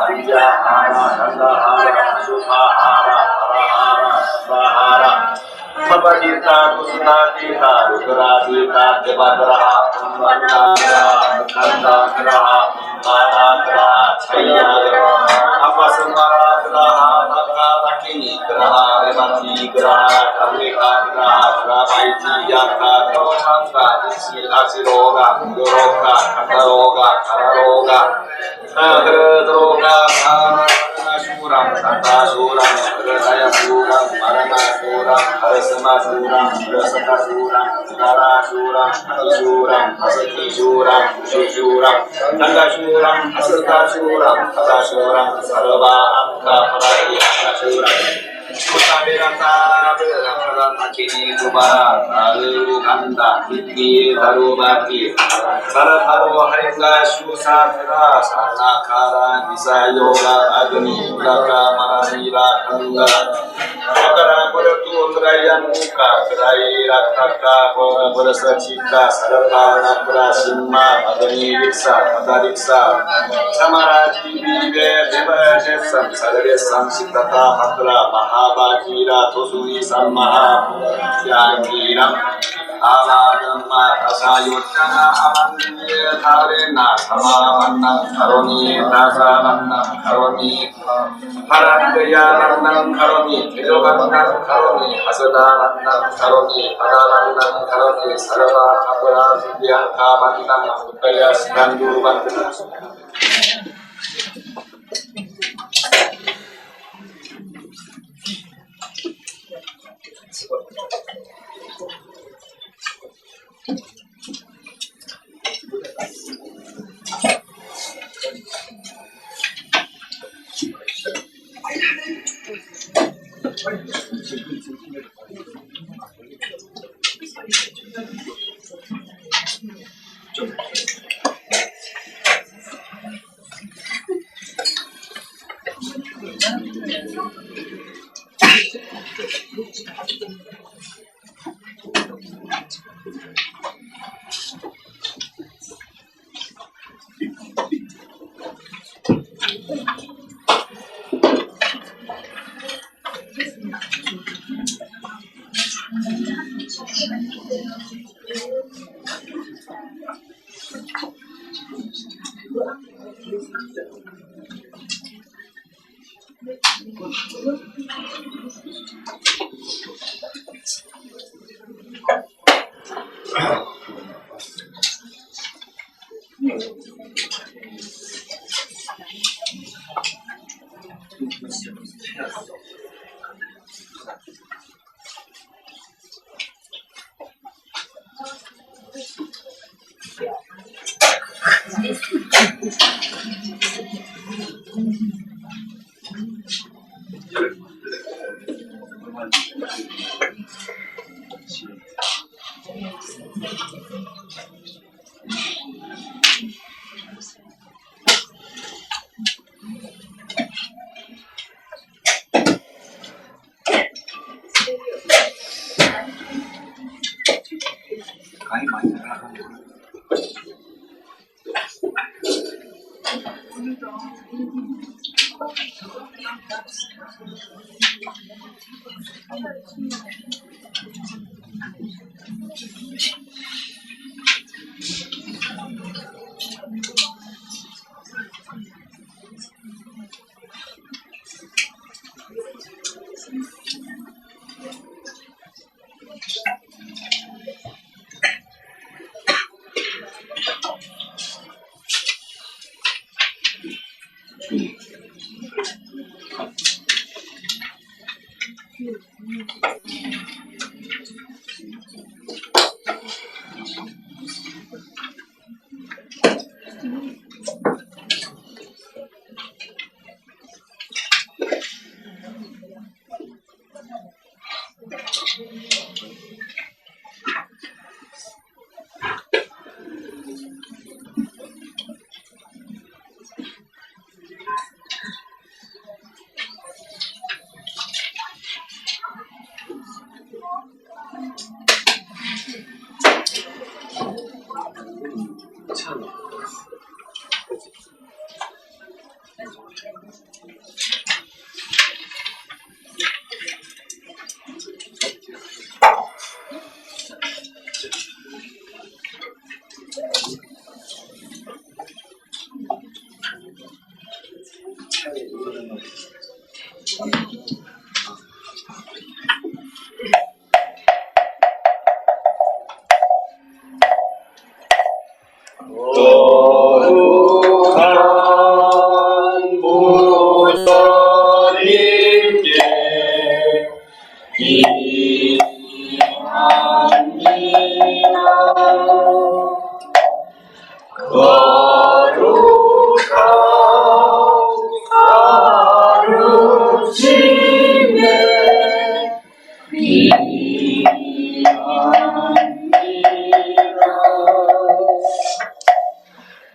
Vijahara, Nandahara, Subhahara, Harahara, Sahara, Sabadita, Kusnadita, Rugaradita, Devagraha, Vandanagraha, Kandagraha, Managraha, Chayagraha, Apasumaragraha, Nagadakini Graha, Revati Graha, Karika Graha, Gravaiti Yaka, Grosanga, Asiroga, Guroga, Kataroga, Kararoga, Agradroga, Suram, Santa Suram, Agradaya Suram, Marana Suram, Arasama Suram, Rasaka Suram, Nara Suram, Asuram, Asati Suram, Susuram, Nanda Suram, Asata Suram, Asa Suram, Sarva Akka Paraya Suram. Kutabirata berangkat kini kubara lalu kanda tinggi darubati sarataru haringga susatra sanakara bisa yoga agni ulaka marahira kanga makara bertu terayan muka terai rataka berasa cita sarata prasimma agni diksa madariksa samarati bibe deva jesam sadresam sitata matra Mahabhagira Tosui Sammaha Yagiram Aladamma Kasayuttana Amandiya Tharena Samavanna Karoni Dasavanna Karoni Parandayanandam Karoni Tilovanna Karoni Hasadavanna Karoni Padavanna Karoni Sarva Kapura Vidyanka Vanna Uttaya Skandu Vanna 거룩한 부처님께 기합니다. 거룩한 가르침에 기합니다.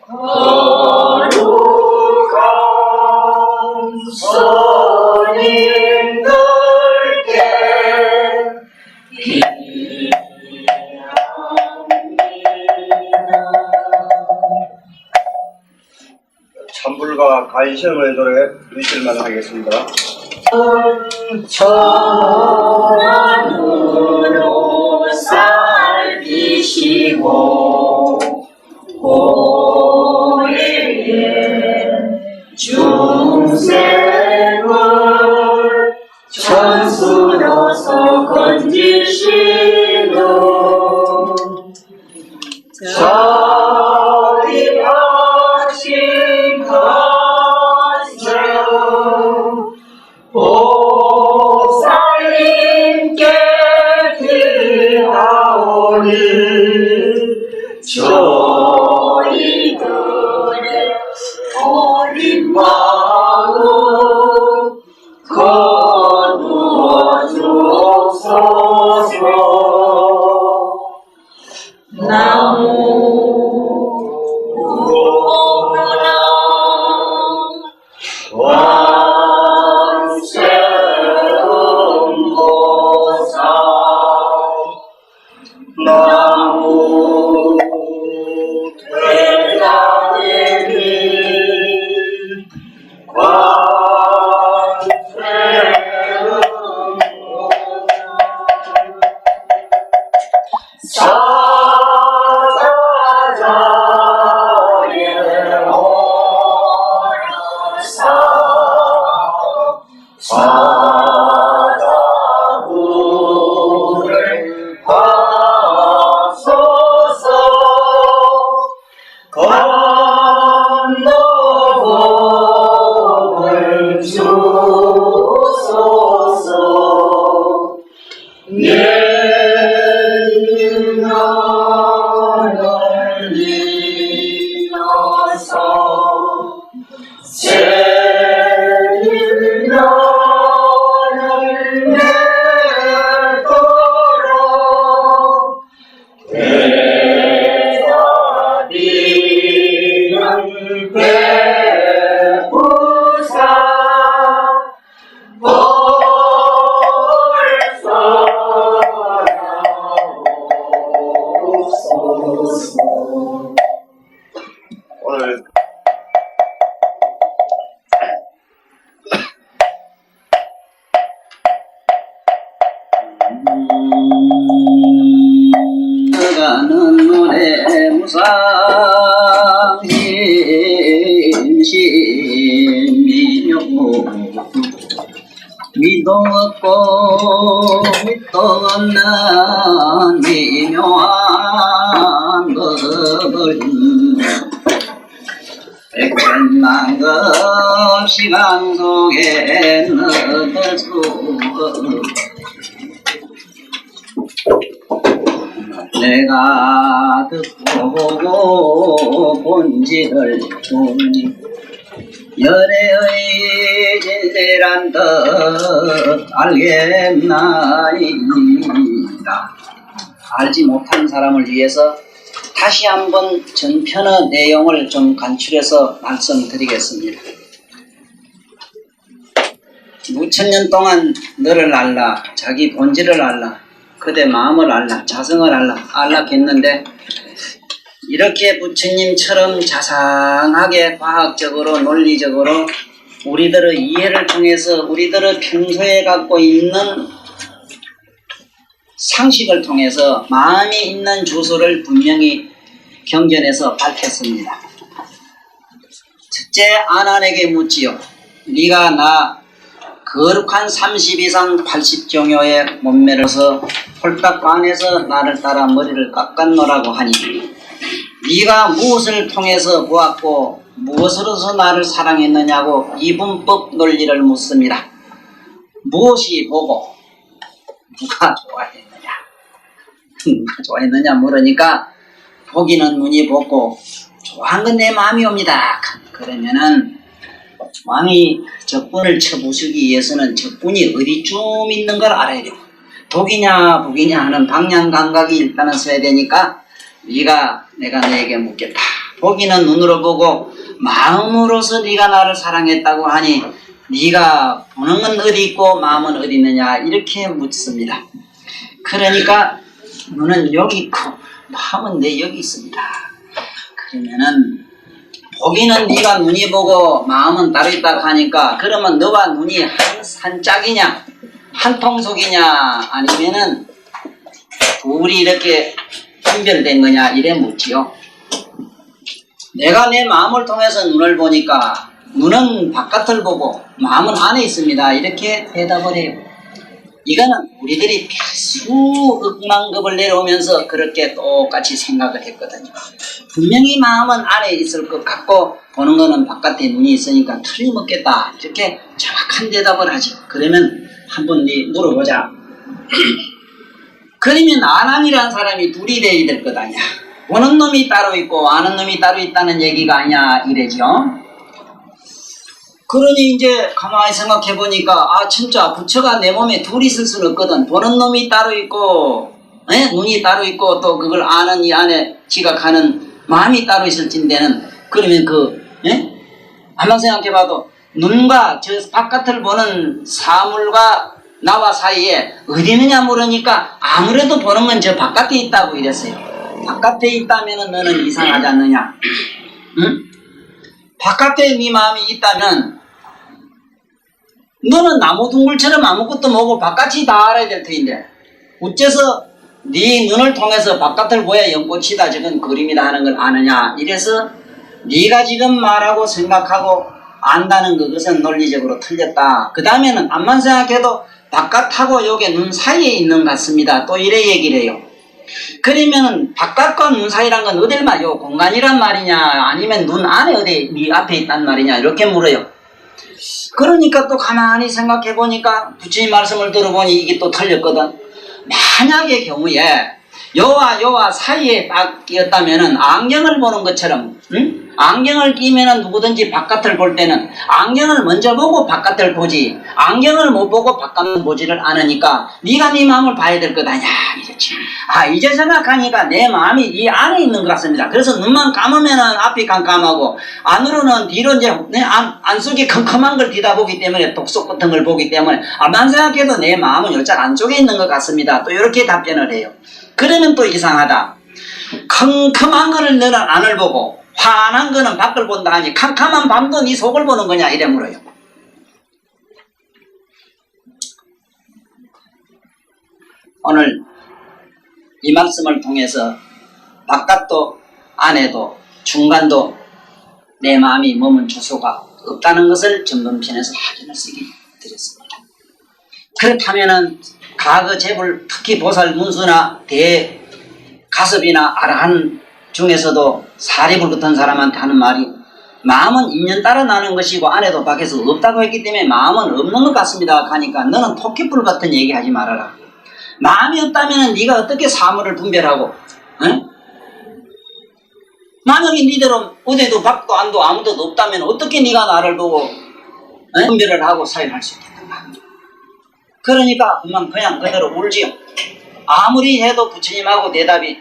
거룩한 선인들께 찬불과 간시험의 노래 일절만 하겠습니다. 천안으로 살피시고 고래의 중생을 천수로서 건지시는 자비하신 간세음 보살님께 비하오니 저희들의 어린 마음 거두어 주옵소서. 나무로구나 완세음보살 나무 대자대비 사자자의 오라사 사자불을 하소서. 건너복을 주소서. 예나를 이어서 세일나를 내도록 대자비는 배부사 벌써 나옵소서. 오늘 가는 노래 무상심심이요 미도 없고 밑도 없는 미묘한 법을 백천만급 시간 속에 넣을 수 내가 듣고 보고 본질을 보니 열애의 진실한 뜻 알겠나이다. 알지 못한 사람을 위해서 다시 한번 전편의 내용을 좀 간추려서 말씀드리겠습니다. 무천년 동안 너를 알라, 자기 본질을 알라, 그대 마음을 알라, 자성을 알라, 알라 했는데 이렇게 부처님처럼 자상하게 과학적으로 논리적으로 우리들의 이해를 통해서 우리들의 평소에 갖고 있는 상식을 통해서 마음이 있는 주소를 분명히 경전에서 밝혔습니다. 첫째 아난에게 묻지요. 네가 나 거룩한 30 이상 80경여의 몸매로서 홀딱 관에서 나를 따라 머리를 깎았노라고 하니 네가 무엇을 통해서 보았고 무엇으로서 나를 사랑했느냐고 이분법 논리를 묻습니다. 무엇이 보고 누가 좋아했느냐? 누가 좋아했느냐 물으니까 보기는 눈이 보고 좋아한 건 내 마음이 옵니다. 그러면은 왕이 적군을 쳐부수기 위해서는 적군이 어디쯤 있는 걸 알아야 되고 독이냐 북이냐 하는 방향 감각이 일단은 써야 되니까 네가 내가 너에게 묻겠다. 보기는 눈으로 보고 마음으로서 네가 나를 사랑했다고 하니 네가 보는 건 어디 있고 마음은 어디 있느냐 이렇게 묻습니다. 그러니까 눈은 여기 있고 마음은 내 여기 있습니다. 그러면은 보기는 네가 눈이 보고 마음은 따로 있다고 하니까 그러면 너와 눈이 한 짝이냐 한 통속이냐 아니면은 둘이 이렇게 분별된 거냐 이래 묻지요. 내가 내 마음을 통해서 눈을 보니까 눈은 바깥을 보고 마음은 안에 있습니다. 이렇게 대답을 해요. 이거는 우리들이 수억만 급을 내려오면서 그렇게 똑같이 생각을 했거든요. 분명히 마음은 안에 있을 것 같고 보는 거는 바깥에 눈이 있으니까 틀림없겠다. 이렇게 정확한 대답을 하죠. 그러면 한번 물어보자. 그러면 아난이라는 사람이 둘이 돼야 될 것 아니야. 보는 놈이 따로 있고 아는 놈이 따로 있다는 얘기가 아니야 이래죠. 그러니 이제 가만히 생각해 보니까 아 진짜 부처가 내 몸에 둘이 있을 수는 없거든. 보는 놈이 따로 있고 눈이 따로 있고 또 그걸 아는 이 안에 지각하는 마음이 따로 있을진데는 그러면 한번 생각해 봐도 눈과 저 바깥을 보는 사물과 나와 사이에 어디 있느냐 물으니까 아무래도 보는 건 저 바깥에 있다고 이랬어요. 바깥에 있다면 너는 이상하지 않느냐? 응? 바깥에 네 마음이 있다면 너는 나무 둥글처럼 아무것도 모르고 바깥이 다 알아야 될 터인데 어째서 네 눈을 통해서 바깥을 보야 연꽃이다 저건 그림이다 하는 걸 아느냐 이래서 네가 지금 말하고 생각하고 안다는 그것은 논리적으로 틀렸다. 그 다음에는 암만 생각해도 바깥하고 요게 눈 사이에 있는 것 같습니다. 또 이래 얘기를 해요. 그러면은 바깥과 눈 사이란 건 어딜 말이요? 공간이란 말이냐 아니면 눈 안에 어디 네 앞에 있단 말이냐 이렇게 물어요. 그러니까 또 가만히 생각해 보니까 부처님 말씀을 들어보니 이게 또 틀렸거든. 만약의 경우에 요와 사이에 딱 끼었다면은 안경을 보는 것처럼 안경을 끼면은 누구든지 바깥을 볼 때는 안경을 먼저 보고 바깥을 보지 안경을 못 보고 바깥을 보지를 않으니까 네가 네 마음을 봐야 될 것 아니야 이랬지. 아 이제 생각하니까 내 마음이 이 안에 있는 것 같습니다. 그래서 눈만 감으면은 앞이 깜깜하고 안으로는 뒤로 이제 안속에 컴컴한 걸 뒤다보기 때문에 독속 같은 걸 보기 때문에 암만 생각해도 내 마음은 요짝 안쪽에 있는 것 같습니다. 또 이렇게 답변을 해요. 그러면 또 이상하다. 컴컴한 거를 너는 안을 보고 환한 거는 밖을 본다 하니 캄캄한 밤도 네 속을 보는 거냐 이래 물어요. 오늘 이 말씀을 통해서 바깥도 안에도 중간도 내 마음이 머문 주소가 없다는 것을 전문편에서 확인을 쓰게 드렸습니다. 그렇다면은 과거 제불 특히 보살 문수나 대가섭이나 아라한 중에서도 사리불 같은 사람한테 하는 말이 마음은 인연 따라 나는 것이고 안에도 밖에서 없다고 했기 때문에 마음은 없는 것 같습니다 하니까 너는 토끼불 같은 얘기 하지 말아라. 마음이 없다면 네가 어떻게 사물을 분별하고 만약에 니대로 어디도 밖도 안도 아무도 없다면 어떻게 네가 나를 보고 분별을 하고 사유할 수 있겠는가. 그러니까 그냥 그대로 울지요. 아무리 해도 부처님하고 대답이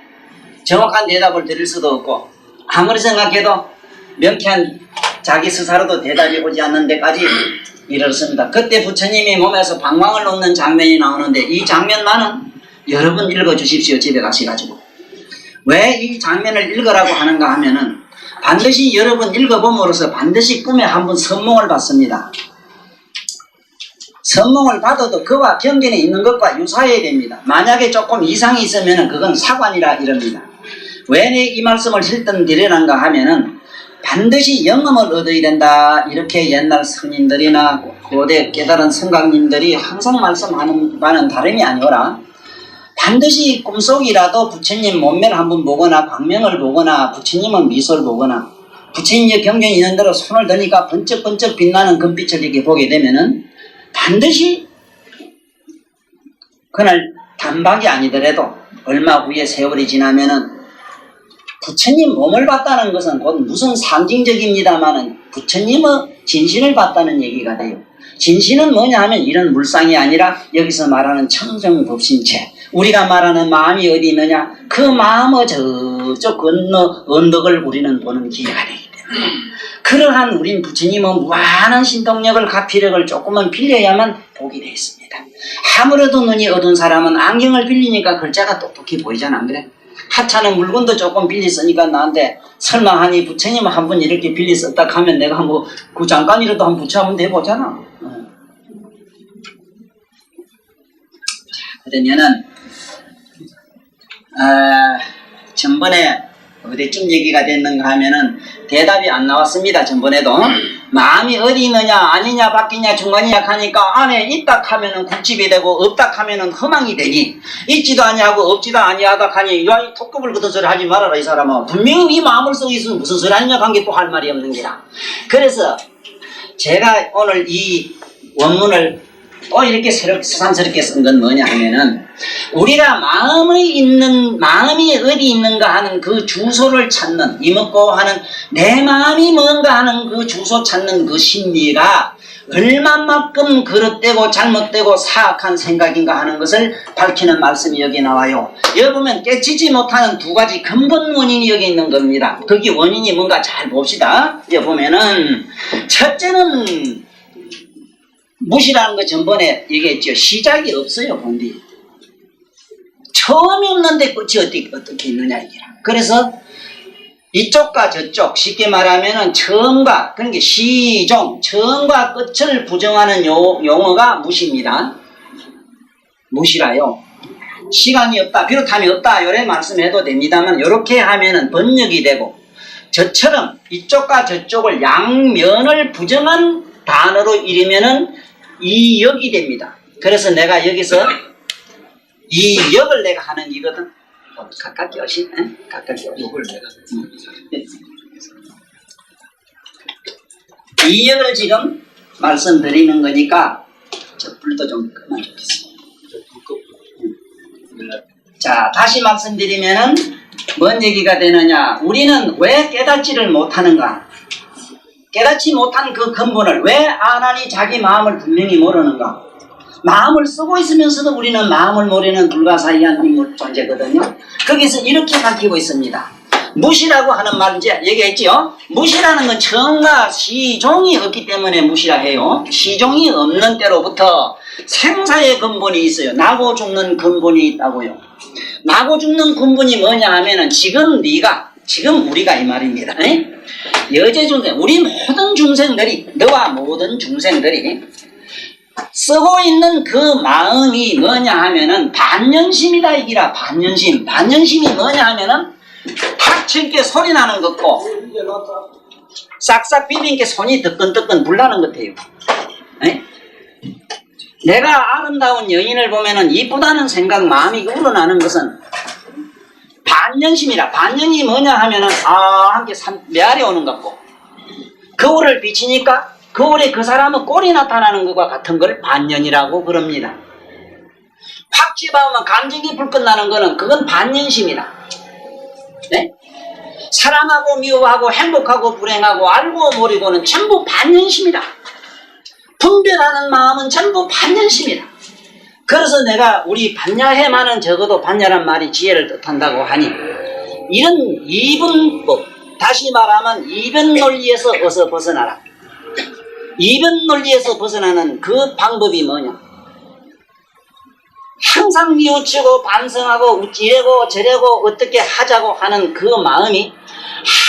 정확한 대답을 드릴 수도 없고 아무리 생각해도 명쾌한 자기 스스로도 대답이 오지 않는 데까지 이르렀습니다. 그때 부처님이 몸에서 방광을 놓는 장면이 나오는데 이 장면만은 여러분 읽어주십시오. 집에 가셔가지고 왜 이 장면을 읽으라고 하는가 하면은 반드시 여러 번 읽어봄으로써 반드시 꿈에 한번 선몽을 받습니다. 선몽을 받아도 그와 경전에 있는 것과 유사해야 됩니다. 만약에 조금 이상이 있으면 그건 사관이라 이럽니다. 왜 내 이 말씀을 실던드리는가 하면은 반드시 영험을 얻어야 된다. 이렇게 옛날 스님들이나 고대 깨달은 성강님들이 항상 말씀하는 바는 다름이 아니오라. 반드시 꿈속이라도 부처님 몸매를 한번 보거나 광명을 보거나 부처님은 미소를 보거나 부처님의 경전이 있는 대로 손을 드니까 번쩍번쩍 빛나는 금빛을 이렇게 보게 되면은 반드시 그날 단박이 아니더라도 얼마 후에 세월이 지나면은 부처님 몸을 봤다는 것은 곧 무슨 상징적입니다만은 부처님의 진신을 봤다는 얘기가 돼요. 진신은 뭐냐 하면 이런 물상이 아니라 여기서 말하는 청정법신체, 우리가 말하는 마음이 어디 있느냐, 그 마음의 저쪽 건너 언덕을 우리는 보는 기회가 되기 때문에 그러한 우린 부처님은 무한한 신통력을 가피력을 조금은 빌려야만 보게 되어 있습니다. 아무래도 눈이 어두운 사람은 안경을 빌리니까 글자가 똑똑히 보이잖아, 안 그래? 하찮은 물건도 조금 빌리 쓰니까 나한테 설마 하니 부처님 한 번 이렇게 빌리 썼다 하면 내가 뭐 그 잠깐이라도 한번 부처하면 돼보잖아. 그러면은 전번에 어디쯤 얘기가 됐는가 하면은 대답이 안 나왔습니다. 전번에도 마음이 어디 있느냐 아니냐 바뀌냐 중간이냐 하니까 안에 있다 하면은 굴집이 되고 없다 하면은 허망이 되니 있지도 아니하고 없지도 아니하다 하니 야 이 톱급을 그런 소리 하지 말아라. 이 사람아 분명히 이 마음을 쓰고 있으면 무슨 소리 하느냐 한 게 또 할 말이 없는 게라. 그래서 제가 오늘 이 원문을 또 이렇게 새삼스럽게 쓴 건 뭐냐 하면은 우리가 마음이 어디 있는가 하는 그 주소를 찾는 이먹고 하는 내 마음이 뭔가 하는 그 주소 찾는 그 심리가 얼마만큼 그릇되고 잘못되고 사악한 생각인가 하는 것을 밝히는 말씀이 여기 나와요. 여기 보면 깨치지 못하는 두 가지 근본 원인이 여기 있는 겁니다. 거기 원인이 뭔가 잘 봅시다. 여기 보면은 첫째는 무시라는 거 전번에 얘기했죠. 시작이 없어요. 본디 처음이 없는데 끝이 어떻게 있느냐 이기라. 그래서 이쪽과 저쪽 쉽게 말하면은 처음과 그러니까 시종 처음과 끝을 부정하는 용어가 무시입니다. 무시라요. 시간이 없다 비롯함이 없다 요래 말씀해도 됩니다만 요렇게 하면은 번역이 되고 저처럼 이쪽과 저쪽을 양면을 부정한 단어로 이르면은 이 역이 됩니다. 그래서 내가 여기서 이 역을 내가 하는 이거든. 가깝게 오시? 가깝게 오시. 욕을 내가 이 역을 지금 말씀드리는 거니까 저 불도 좀 끄면 좋겠습니다. 자, 다시 말씀드리면은 뭔 얘기가 되느냐? 우리는 왜 깨닫지를 못하는가? 깨닫지 못한 그 근본을 왜 아나니 자기 마음을 분명히 모르는가? 마음을 쓰고 있으면서도 우리는 마음을 모르는 불가사의한 인물 존재거든요. 거기서 이렇게 밝히고 있습니다. 무시라고 하는 말 이제 얘기했지요. 무시라는 건 처음과 시종이 없기 때문에 무시라 해요. 시종이 없는 때로부터 생사의 근본이 있어요. 나고 죽는 근본이 있다고요. 나고 죽는 근본이 뭐냐 하면은 지금 우리가 이 말입니다. 여제 중생, 우리 모든 중생들이, 너와 모든 중생들이 쓰고 있는 그 마음이 뭐냐 하면은 반연심이다 이기라. 반연심. 반연심이 뭐냐 하면은 탁 칠게 소리 나는 것고 싹싹 비빈게 손이 뜨끈뜨끈 불나는 것 같아요. 내가 아름다운 여인을 보면은 이쁘다는 생각 마음이 우러나는 것은 반연심이라. 반연이 뭐냐 하면은 함께 메아리 오는 것 같고 거울을 비치니까 거울에 그 사람의 꼴이 나타나는 것과 같은 걸 반연이라고 부릅니다. 팍 집어보면 감정이 불끝나는 거는 그건 반연심이다. 네? 사랑하고 미워하고 행복하고 불행하고 알고 모르고는 전부 반연심이다. 분별하는 마음은 전부 반연심이다. 그래서 내가 우리 반야해만은 적어도 반야란 말이 지혜를 뜻한다고 하니 이런 이분법, 다시 말하면 이변 논리에서 어서 벗어나라. 이변 논리에서 벗어나는 그 방법이 뭐냐? 항상 뉘우치고 반성하고 이래고 저래고 어떻게 하자고 하는 그 마음이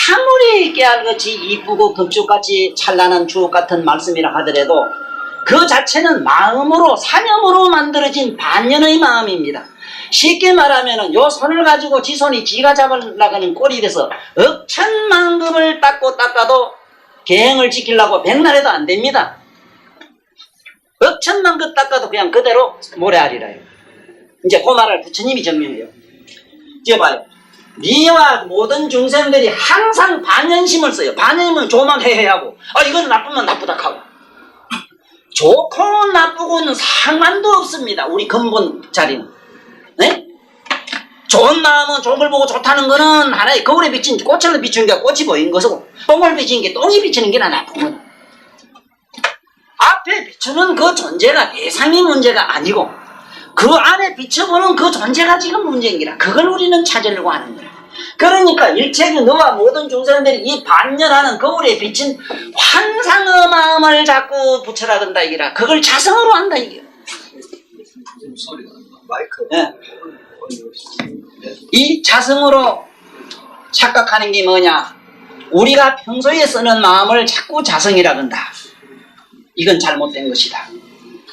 아무리 깨알같이 이쁘고 금쪽같이 찬란한 주옥 같은 말씀이라 하더라도 그 자체는 마음으로 사념으로 만들어진 반연의 마음입니다. 쉽게 말하면은 요 손을 가지고 지 손이 지가 잡으려고 하는 꼴이 돼서 억천만급을 닦아도 계행을 지키려고 백날해도 안 됩니다. 억천만급 닦아도 그냥 그대로 모래알이라요. 이제 그 말을 부처님이 증명해요. 이제 봐요. 니와 모든 중생들이 항상 반연심을 써요. 반연심은 좋으면 해하고 이건 나쁘면 나쁘다 하고 좋고 나쁘고는 상관도 없습니다. 우리 근본 자리는. 네? 좋은 마음은 좋은 걸 보고 좋다는 거는 하나의 거울에 비친 꽃을 비추는 게 꽃이 보이는 것이고 똥을 비치는 게 똥이 비치는 게 나쁜 거다. 앞에 비추는 그 존재가 대상이 문제가 아니고 그 안에 비춰보는 그 존재가 지금 문제인 거라. 그걸 우리는 찾으려고 하는 거라. 그러니까 일체의 너와 모든 중생들이 이 반연하는 거울에 비친 환상의 마음을 자꾸 붙여라 건다 이기라. 그걸 자성으로 한다 이게. 마이크. 네. 이 자성으로 착각하는 게 뭐냐? 우리가 평소에 쓰는 마음을 자꾸 자성이라 건다. 이건 잘못된 것이다.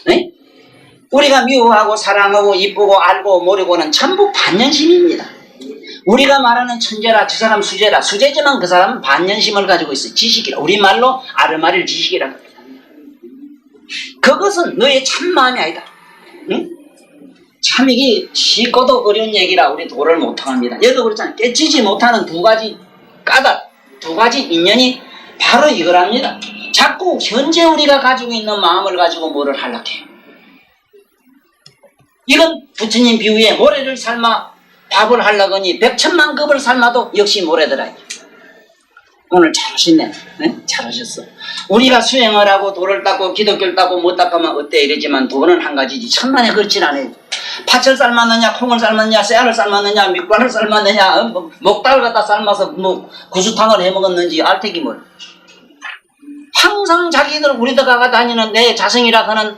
네? 우리가 미워하고 사랑하고 이쁘고 알고 모르고는 전부 반연심입니다. 우리가 말하는 천재라 저 사람 수재라 수재지만 그 사람은 반연심을 가지고 있어요. 지식이라. 우리말로 아르마릴 지식이라 합니다. 그것은 너의 참마음이 아니다. 응? 참 이게 쉽고도 어려운 얘기라 우리 도를 못합니다. 여기도 그렇잖아요. 깨치지 못하는 두 가지 까닭, 두 가지 인연이 바로 이거랍니다. 자꾸 현재 우리가 가지고 있는 마음을 가지고 뭐를 하려고 해요. 이건 부처님 비유에 모래를 삶아 밥을 하려거니 100,000만 급을 삶아도 역시 모래더라. 오늘 잘하셨네. 네? 잘하셨어. 우리가 수행을 하고 돌을 닦고 기독교를 닦고 못 닦으면 어때 이러지만 도는 한 가지지 천만에 그렇진 않아요. 팥을 삶았느냐 콩을 삶았느냐 쌀을 삶았느냐 밑반을 삶았느냐 목달을 갖다 삶아서 구수탕을 해먹었는지 알테기 뭘. 항상 자기들 우리들가 다니는 내 자성이라 하는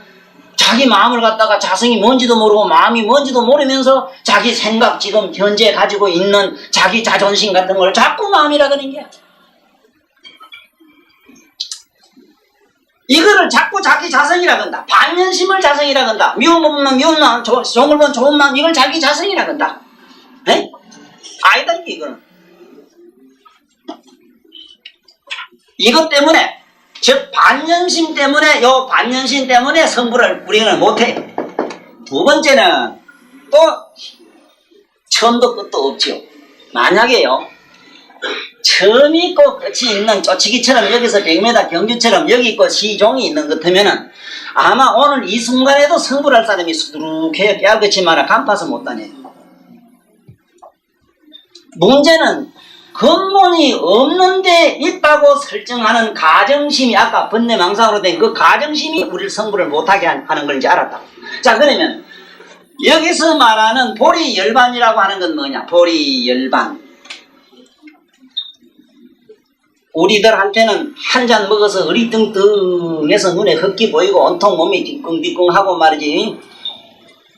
자기 마음을 갖다가 자성이 뭔지도 모르고 마음이 뭔지도 모르면서 자기 생각 지금 현재 가지고 있는 자기 자존심 같은 걸 자꾸 마음이라 그러는 거야. 이거를 자꾸 자기 자성이라 건다. 반연심을 자성이라 건다. 미운 거 보면 미운 마음, 좋은 걸 보면 좋은 마음, 이걸 자기 자성이라 건다. 네? 아니다 이거는. 이것 때문에 즉 반연심 때문에 요 반연심 때문에 성불을 우리는 못해. 두 번째는 또 처음도 끝도 없지요. 만약에요 처음이 있고 끝이 있는 쪼치기처럼 여기서 100m 경주처럼 여기 있고 시종이 있는 것 같으면은 아마 오늘 이 순간에도 성불할 사람이 수두룩해요. 깨알같이 말아 간파서 못 다녀요. 문제는 근본이 없는데 있다고 설정하는 가정심이 아까 번뇌망상으로 된 그 가정심이 우리를 성불을 못하게 하는 걸 이제 알았다. 자 그러면 여기서 말하는 보리열반이라고 하는 건 뭐냐? 보리열반. 우리들한테는 한 잔 먹어서 어리뚱뚱해서 눈에 흙기 보이고 온통 몸이 뒤꿍뒤꿍하고 말이지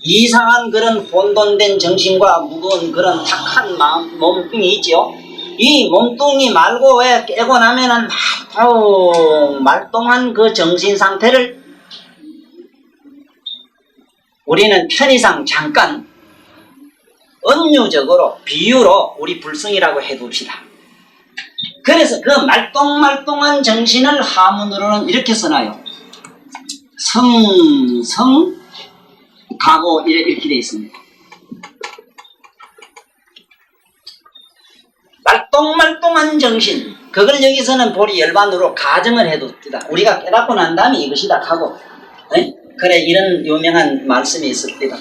이상한 그런 혼돈된 정신과 무거운 그런 탁한 마음, 몸뚱이 있지요. 이 몸뚱이 말고 왜 깨고 나면은 말똥한 그 정신 상태를 우리는 편의상 잠깐 은유적으로 비유로 우리 불성이라고 해둡시다. 그래서 그 말똥말똥한 정신을 하문으로는 이렇게 써놔요. 가고 이렇게 되어 있습니다. 말똥말똥한 정신, 그걸 여기서는 보리열반으로 가정을 해둡니다. 우리가 깨닫고 난 다음에 이것이다 하고, 네? 그래 이런 유명한 말씀이 있습니다.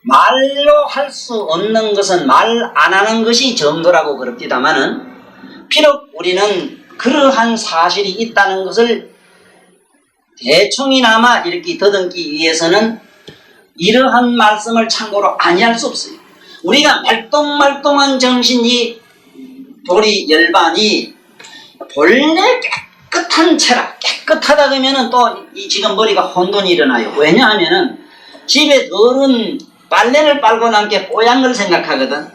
말로 할 수 없는 것은 말 안 하는 것이 정도라고 그럽니다마는 비록 우리는 그러한 사실이 있다는 것을 대충이나마 이렇게 더듬기 위해서는 이러한 말씀을 참고로 아니할 수 없어요. 우리가 말똥말똥한 정신이 보리열반이 본래 깨끗한 체라 깨끗하다 그러면은 또 이 지금 머리가 혼돈이 일어나요. 왜냐하면은 집에 더러운 빨래를 빨고 난 게 뽀얀 걸 생각하거든.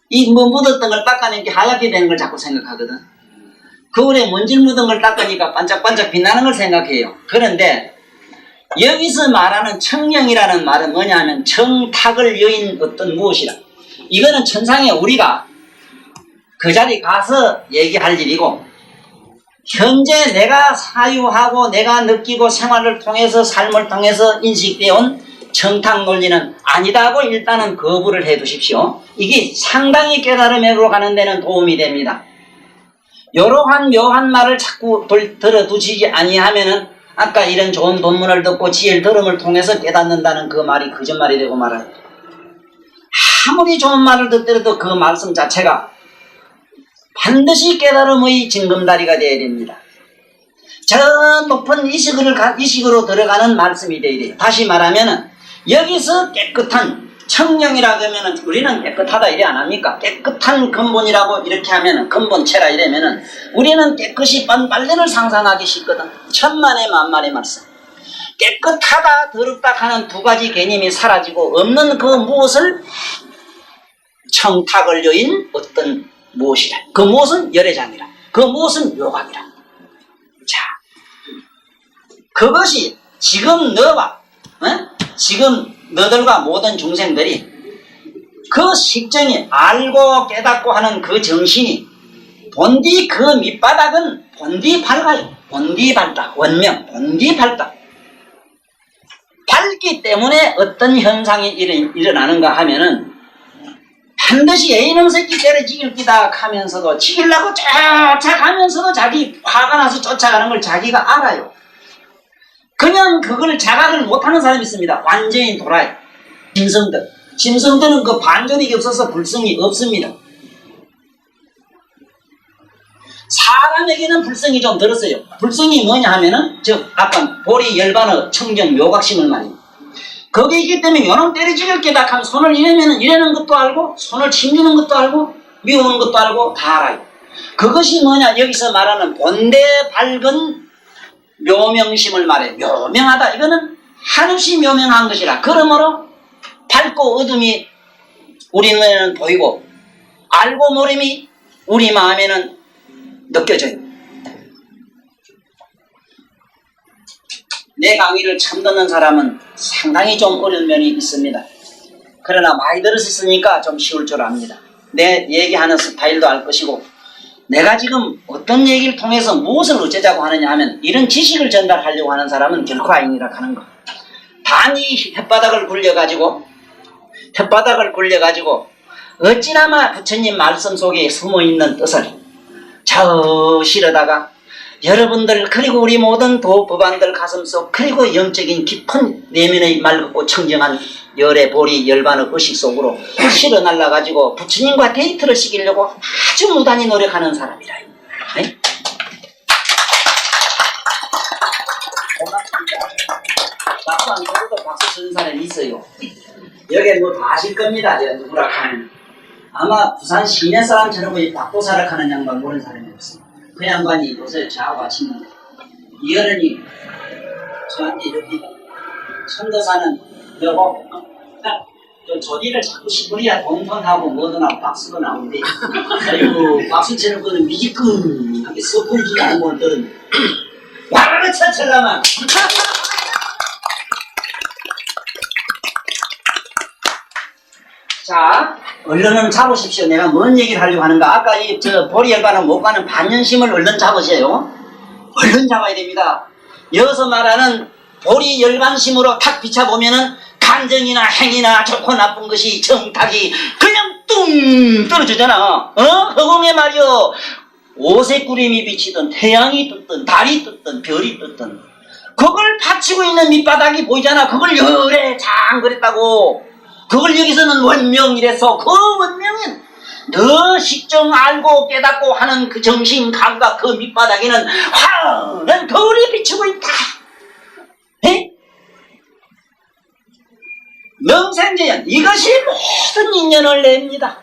이 뭐 묻었던 걸 닦아낸 게 하얗게 되는 걸 자꾸 생각하거든. 거울에 먼지 묻은 걸 닦으니까 반짝반짝 빛나는 걸 생각해요. 그런데 여기서 말하는 청령이라는 말은 뭐냐면 청탁을 여인 어떤 무엇이라. 이거는 천상에 우리가 그 자리 가서 얘기할 일이고, 현재 내가 사유하고 내가 느끼고 생활을 통해서 삶을 통해서 인식되어 온 청탁 논리는 아니다고 일단은 거부를 해 두십시오. 이게 상당히 깨달음으로 가는 데는 도움이 됩니다. 이러한 묘한 말을 자꾸 들어두시지 아니하면은 아까 이런 좋은 본문을 듣고 지혜를 들음을 통해서 깨닫는다는 그 말이 거짓말이 되고 말아요. 아무리 좋은 말을 듣더라도 그 말씀 자체가 반드시 깨달음의 징검다리가 되어야 됩니다. 저 높은 이식으로 들어가는 말씀이 되어야 돼요. 다시 말하면은 여기서 깨끗한 청령이라고 하면은 우리는 깨끗하다 이래 안 합니까? 깨끗한 근본이라고 이렇게 하면은 근본체라 이러면은 우리는 깨끗이 빨래를 상상하기 쉽거든. 천만의 만만의 말씀. 깨끗하다 더럽다 하는 두 가지 개념이 사라지고 없는 그 무엇을 청탁을 여인 어떤 무엇이라. 그 무엇은 열애장이라. 그 무엇은 요각이라. 자, 그것이 지금 너와 지금 너들과 모든 중생들이 그 식정이 알고 깨닫고 하는 그 정신이 본디 그 밑바닥은 본디 밝아요. 본디 밝다. 원명 본디 밝다. 밝기 때문에 어떤 현상이 일어나는가 하면은 반드시 애인놈 새끼 때려 죽일 기다 하면서도 죽이려고 쫓아가면서도 자기 화가 나서 쫓아가는 걸 자기가 알아요. 그냥 그걸 자각을 못하는 사람이 있습니다. 완전히 돌아요. 짐승들은 그 반전이 없어서 불성이 없습니다. 사람에게는 불성이 좀 들었어요. 불성이 뭐냐 하면은 즉 아까 보리 열반의 청정 요각심을 말입니다. 거기에 있기 때문에 요놈 때려 죽일 게다 하면 손을 이래면은 이래는 것도 알고 손을 챙기는 것도 알고 미우는 것도 알고 다 알아요. 그것이 뭐냐 여기서 말하는 본대 밝은 묘명심을 말해. 묘명하다. 이거는 한없이 묘명한 것이라. 그러므로 밝고 어둠이 우리 눈에는 보이고 알고 모름이 우리 마음에는 느껴져요. 내 강의를 처음 듣는 사람은 상당히 좀 어려운 면이 있습니다. 그러나 많이 들었으니까 좀 쉬울 줄 압니다. 내 얘기하는 스타일도 알 것이고 내가 지금 어떤 얘기를 통해서 무엇을 어쩌자고 하느냐 하면 이런 지식을 전달하려고 하는 사람은 결코 아니라 하는 거. 단이 혓바닥을 굴려가지고 어찌나마 부처님 말씀 속에 숨어있는 뜻을 저 실어다가 여러분들 그리고 우리 모든 도법안들 가슴속 그리고 영적인 깊은 내면의 맑고 청정한 열의 보리 열반의 의식 속으로 실어 날라가지고 부처님과 데이트를 시키려고 아주 무단히 노력하는 사람이라. 네? 박수 안 쳐도 박수 치는 사람이 있어요. 여기 뭐 다 아실 겁니다. 누구라 하면 아마 부산 시내 사람처럼 박도사를 하는 양반 모르는 사람이 없어요. 그 양반이 요새 저하고 아침에 이어른이 저한테 이렇게 천도사는 여보 저 조리를 자꾸 시부리야 돈하고 뭐든 하고 박수가 나오는데 아이고 박수 치는 거는 미지근하게 섞어주지 않은 것들은 와르르 쳐철라만 자, 얼른 잡으십시오. 내가 뭔 얘기를 하려고 하는가. 아까 저 보리열반은 못 가는 반연심을 얼른 잡으세요. 얼른 잡아야 됩니다. 여기서 말하는 보리열반심으로 탁 비춰보면은 감정이나 행위나 좋고 나쁜 것이 정탁이 그냥 뚱 떨어지잖아. 허공에 말이여 오색 구름이 비치든 태양이 떴든 달이 떴든 별이 떴든 그걸 받치고 있는 밑바닥이 보이잖아. 그걸 열에 장그랬다고. 그걸 여기서는 원명이래서 그 원명은 너 식정 알고 깨닫고 하는 그 정신 감각 그 밑바닥에는 환한 거울이 비치고 있다. 에? 명생제연 이것이 모든 인연을 냅니다.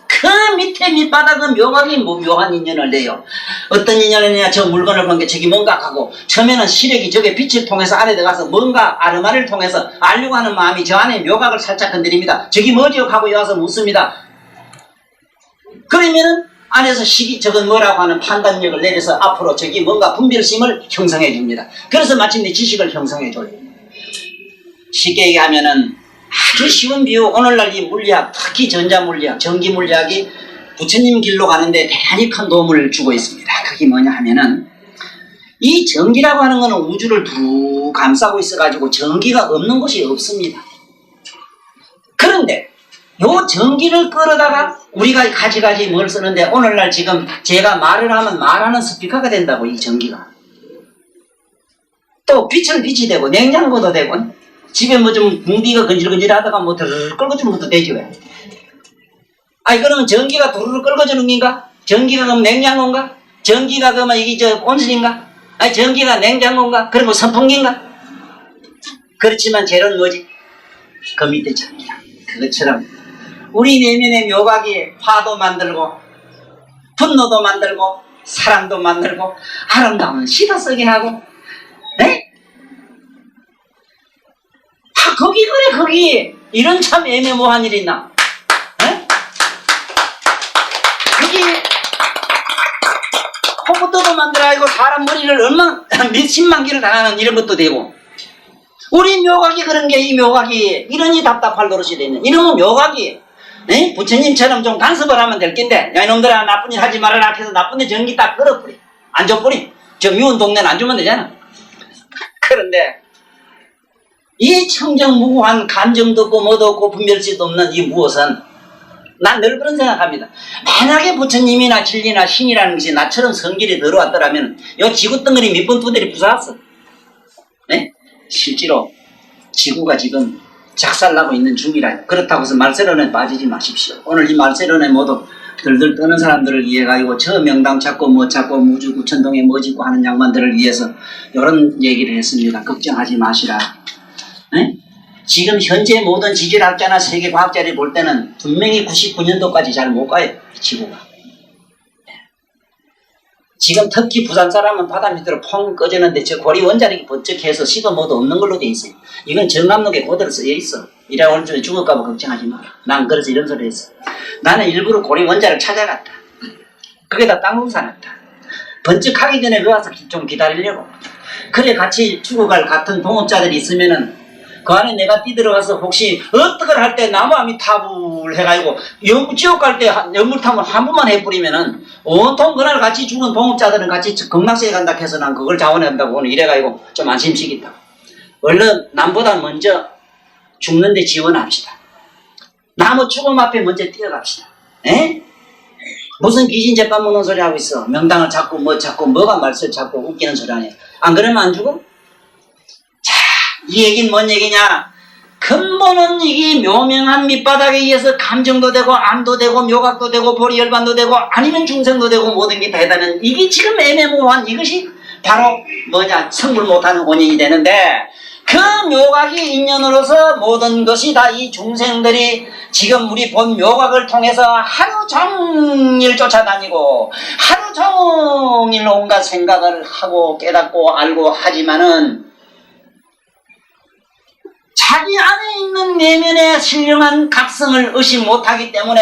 그 그 밑에 밑바닥은 묘하게 묘한 인연을 내요. 어떤 인연이냐, 저 물건을 본 게 저기 뭔가 하고, 처음에는 시력이 저게 빛을 통해서 안에 들어가서 뭔가 아르마를 통해서 알려고 하는 마음이 저 안에 묘각을 살짝 건드립니다. 저기 뭐지요? 하고 와서 묻습니다. 그러면은 안에서 저건 뭐라고 하는 판단력을 내려서 앞으로 저기 뭔가 분별심을 형성해 줍니다. 그래서 마침내 지식을 형성해 줘요. 쉽게 얘기하면은 아주 쉬운 비유, 오늘날 이 물리학, 특히 전자물리학, 전기물리학이 부처님 길로 가는데 대단히 큰 도움을 주고 있습니다. 그게 뭐냐 하면은 이 전기라고 하는 것은 우주를 두루 감싸고 있어가지고 전기가 없는 곳이 없습니다. 그런데 요 전기를 끌어다가 우리가 가지가지 뭘 쓰는데 오늘날 지금 제가 말을 하면 말하는 스피커가 된다고, 이 전기가. 또 빛을 빛이 되고 냉장고도 되고 집에 뭐 좀 궁디가 건질건질하다가 뭐 드르르 끓어주는 것도 되지 왜? 아니 그러면 전기가 두루루 끓어주는 건가? 전기가 그럼 냉장고인가? 전기가 그러면 이게 저 온실인가? 아니 전기가 냉장고인가? 그리고 선풍기인가? 그렇지만 재료는 뭐지? 그 밑에 전기야. 그것처럼 우리 내면의 묘각이 화도 만들고 분노도 만들고 사랑도 만들고 아름다운 시도 쓰게 하고, 네? 거기 그래 거기 이런 참 애매모호한 일이 있나? 네? 거기 컴퓨터도 만들어가지고 사람 머리를 얼마 몇십만 개를 달아는 이런 것도 되고, 우리 묘각이 그런 게 이 묘각이 이러니 답답할 노릇이 되는 이놈의 묘각이, 에? 부처님처럼 좀 간섭을 하면 될 낀데, 야 이놈들아 나쁜 일 하지 말아라 해서 나쁜 데 전기 딱 끌어버려. 안 줘버리. 저 미운 동네는 안 주면 되잖아. 그런데 이 청정무구한 감정도 없고 뭐도 없고 분별지도 없는 이 무엇은 난 늘 그런 생각합니다. 만약에 부처님이나 진리나 신이라는 것이 나처럼 성길에 들어왔더라면 이 지구 덩어리 몇 번 두드리 부숴왔어. 네? 실제로 지구가 지금 작살나고 있는 중이라요. 그렇다고 해서 말세론에 빠지지 마십시오. 오늘 이 말세론에 모두 들들 떠는 사람들을 위해 가지고 저 명당 찾고 뭐 찾고 무주 구천동에 뭐 짓고 하는 양반들을 위해서 이런 얘기를 했습니다. 걱정하지 마시라. 네? 지금 현재 모든 지질학자나 세계 과학자들이 볼 때는 분명히 99년도까지 잘 못 가요. 지구가. 지금 특히 부산 사람은 바다 밑으로 펑 꺼지는데 저 고리 원자력이 번쩍해서 시도 뭐도 없는 걸로 돼 있어요. 이건 정남록에 그대로 쓰여 있어. 이래 오늘 중에 죽을까봐 걱정하지 마라. 난 그래서 이런 소리 했어. 나는 일부러 고리 원자력 찾아갔다. 거기다 땅 뭉사놨다. 번쩍하기 전에 와서 좀 기다리려고. 그래 같이 죽어갈 같은 동업자들이 있으면은 그 안에 내가 뛰들어가서 혹시 어떻게 할 때 나무함이 탑을 해가지고 지옥 갈 때 연물탑을 한 번만 해버리면은 온통 그날 같이 죽은 동업자들은 같이 극락세에 간다 해서 난 그걸 자원한다고 오늘 이래가지고 좀 안심시켰다. 얼른 남보다 먼저 죽는데 지원합시다. 나무 죽음 앞에 먼저 뛰어갑시다. 에? 무슨 귀신 재판 먹는 소리 하고 있어. 명당을 찾고 뭐 찾고 뭐가 말세를 찾고 웃기는 소리 하냐. 안 그러면 안 죽어? 이 얘기는 뭔 얘기냐? 근본은 이게 묘명한 밑바닥에 의해서 감정도 되고 암도 되고 묘각도 되고 보리열반도 되고 아니면 중생도 되고 모든 게 다 해다는 이게 지금 애매모호한 이것이 바로 뭐냐? 성불 못하는 원인이 되는데, 그 묘각이 인연으로서 모든 것이 다 이 중생들이 지금 우리 본 묘각을 통해서 하루 종일 쫓아다니고 하루 종일 온갖 생각을 하고 깨닫고 알고 하지만은 자기 안에 있는 내면의 신령한 각성을 의식 못하기 때문에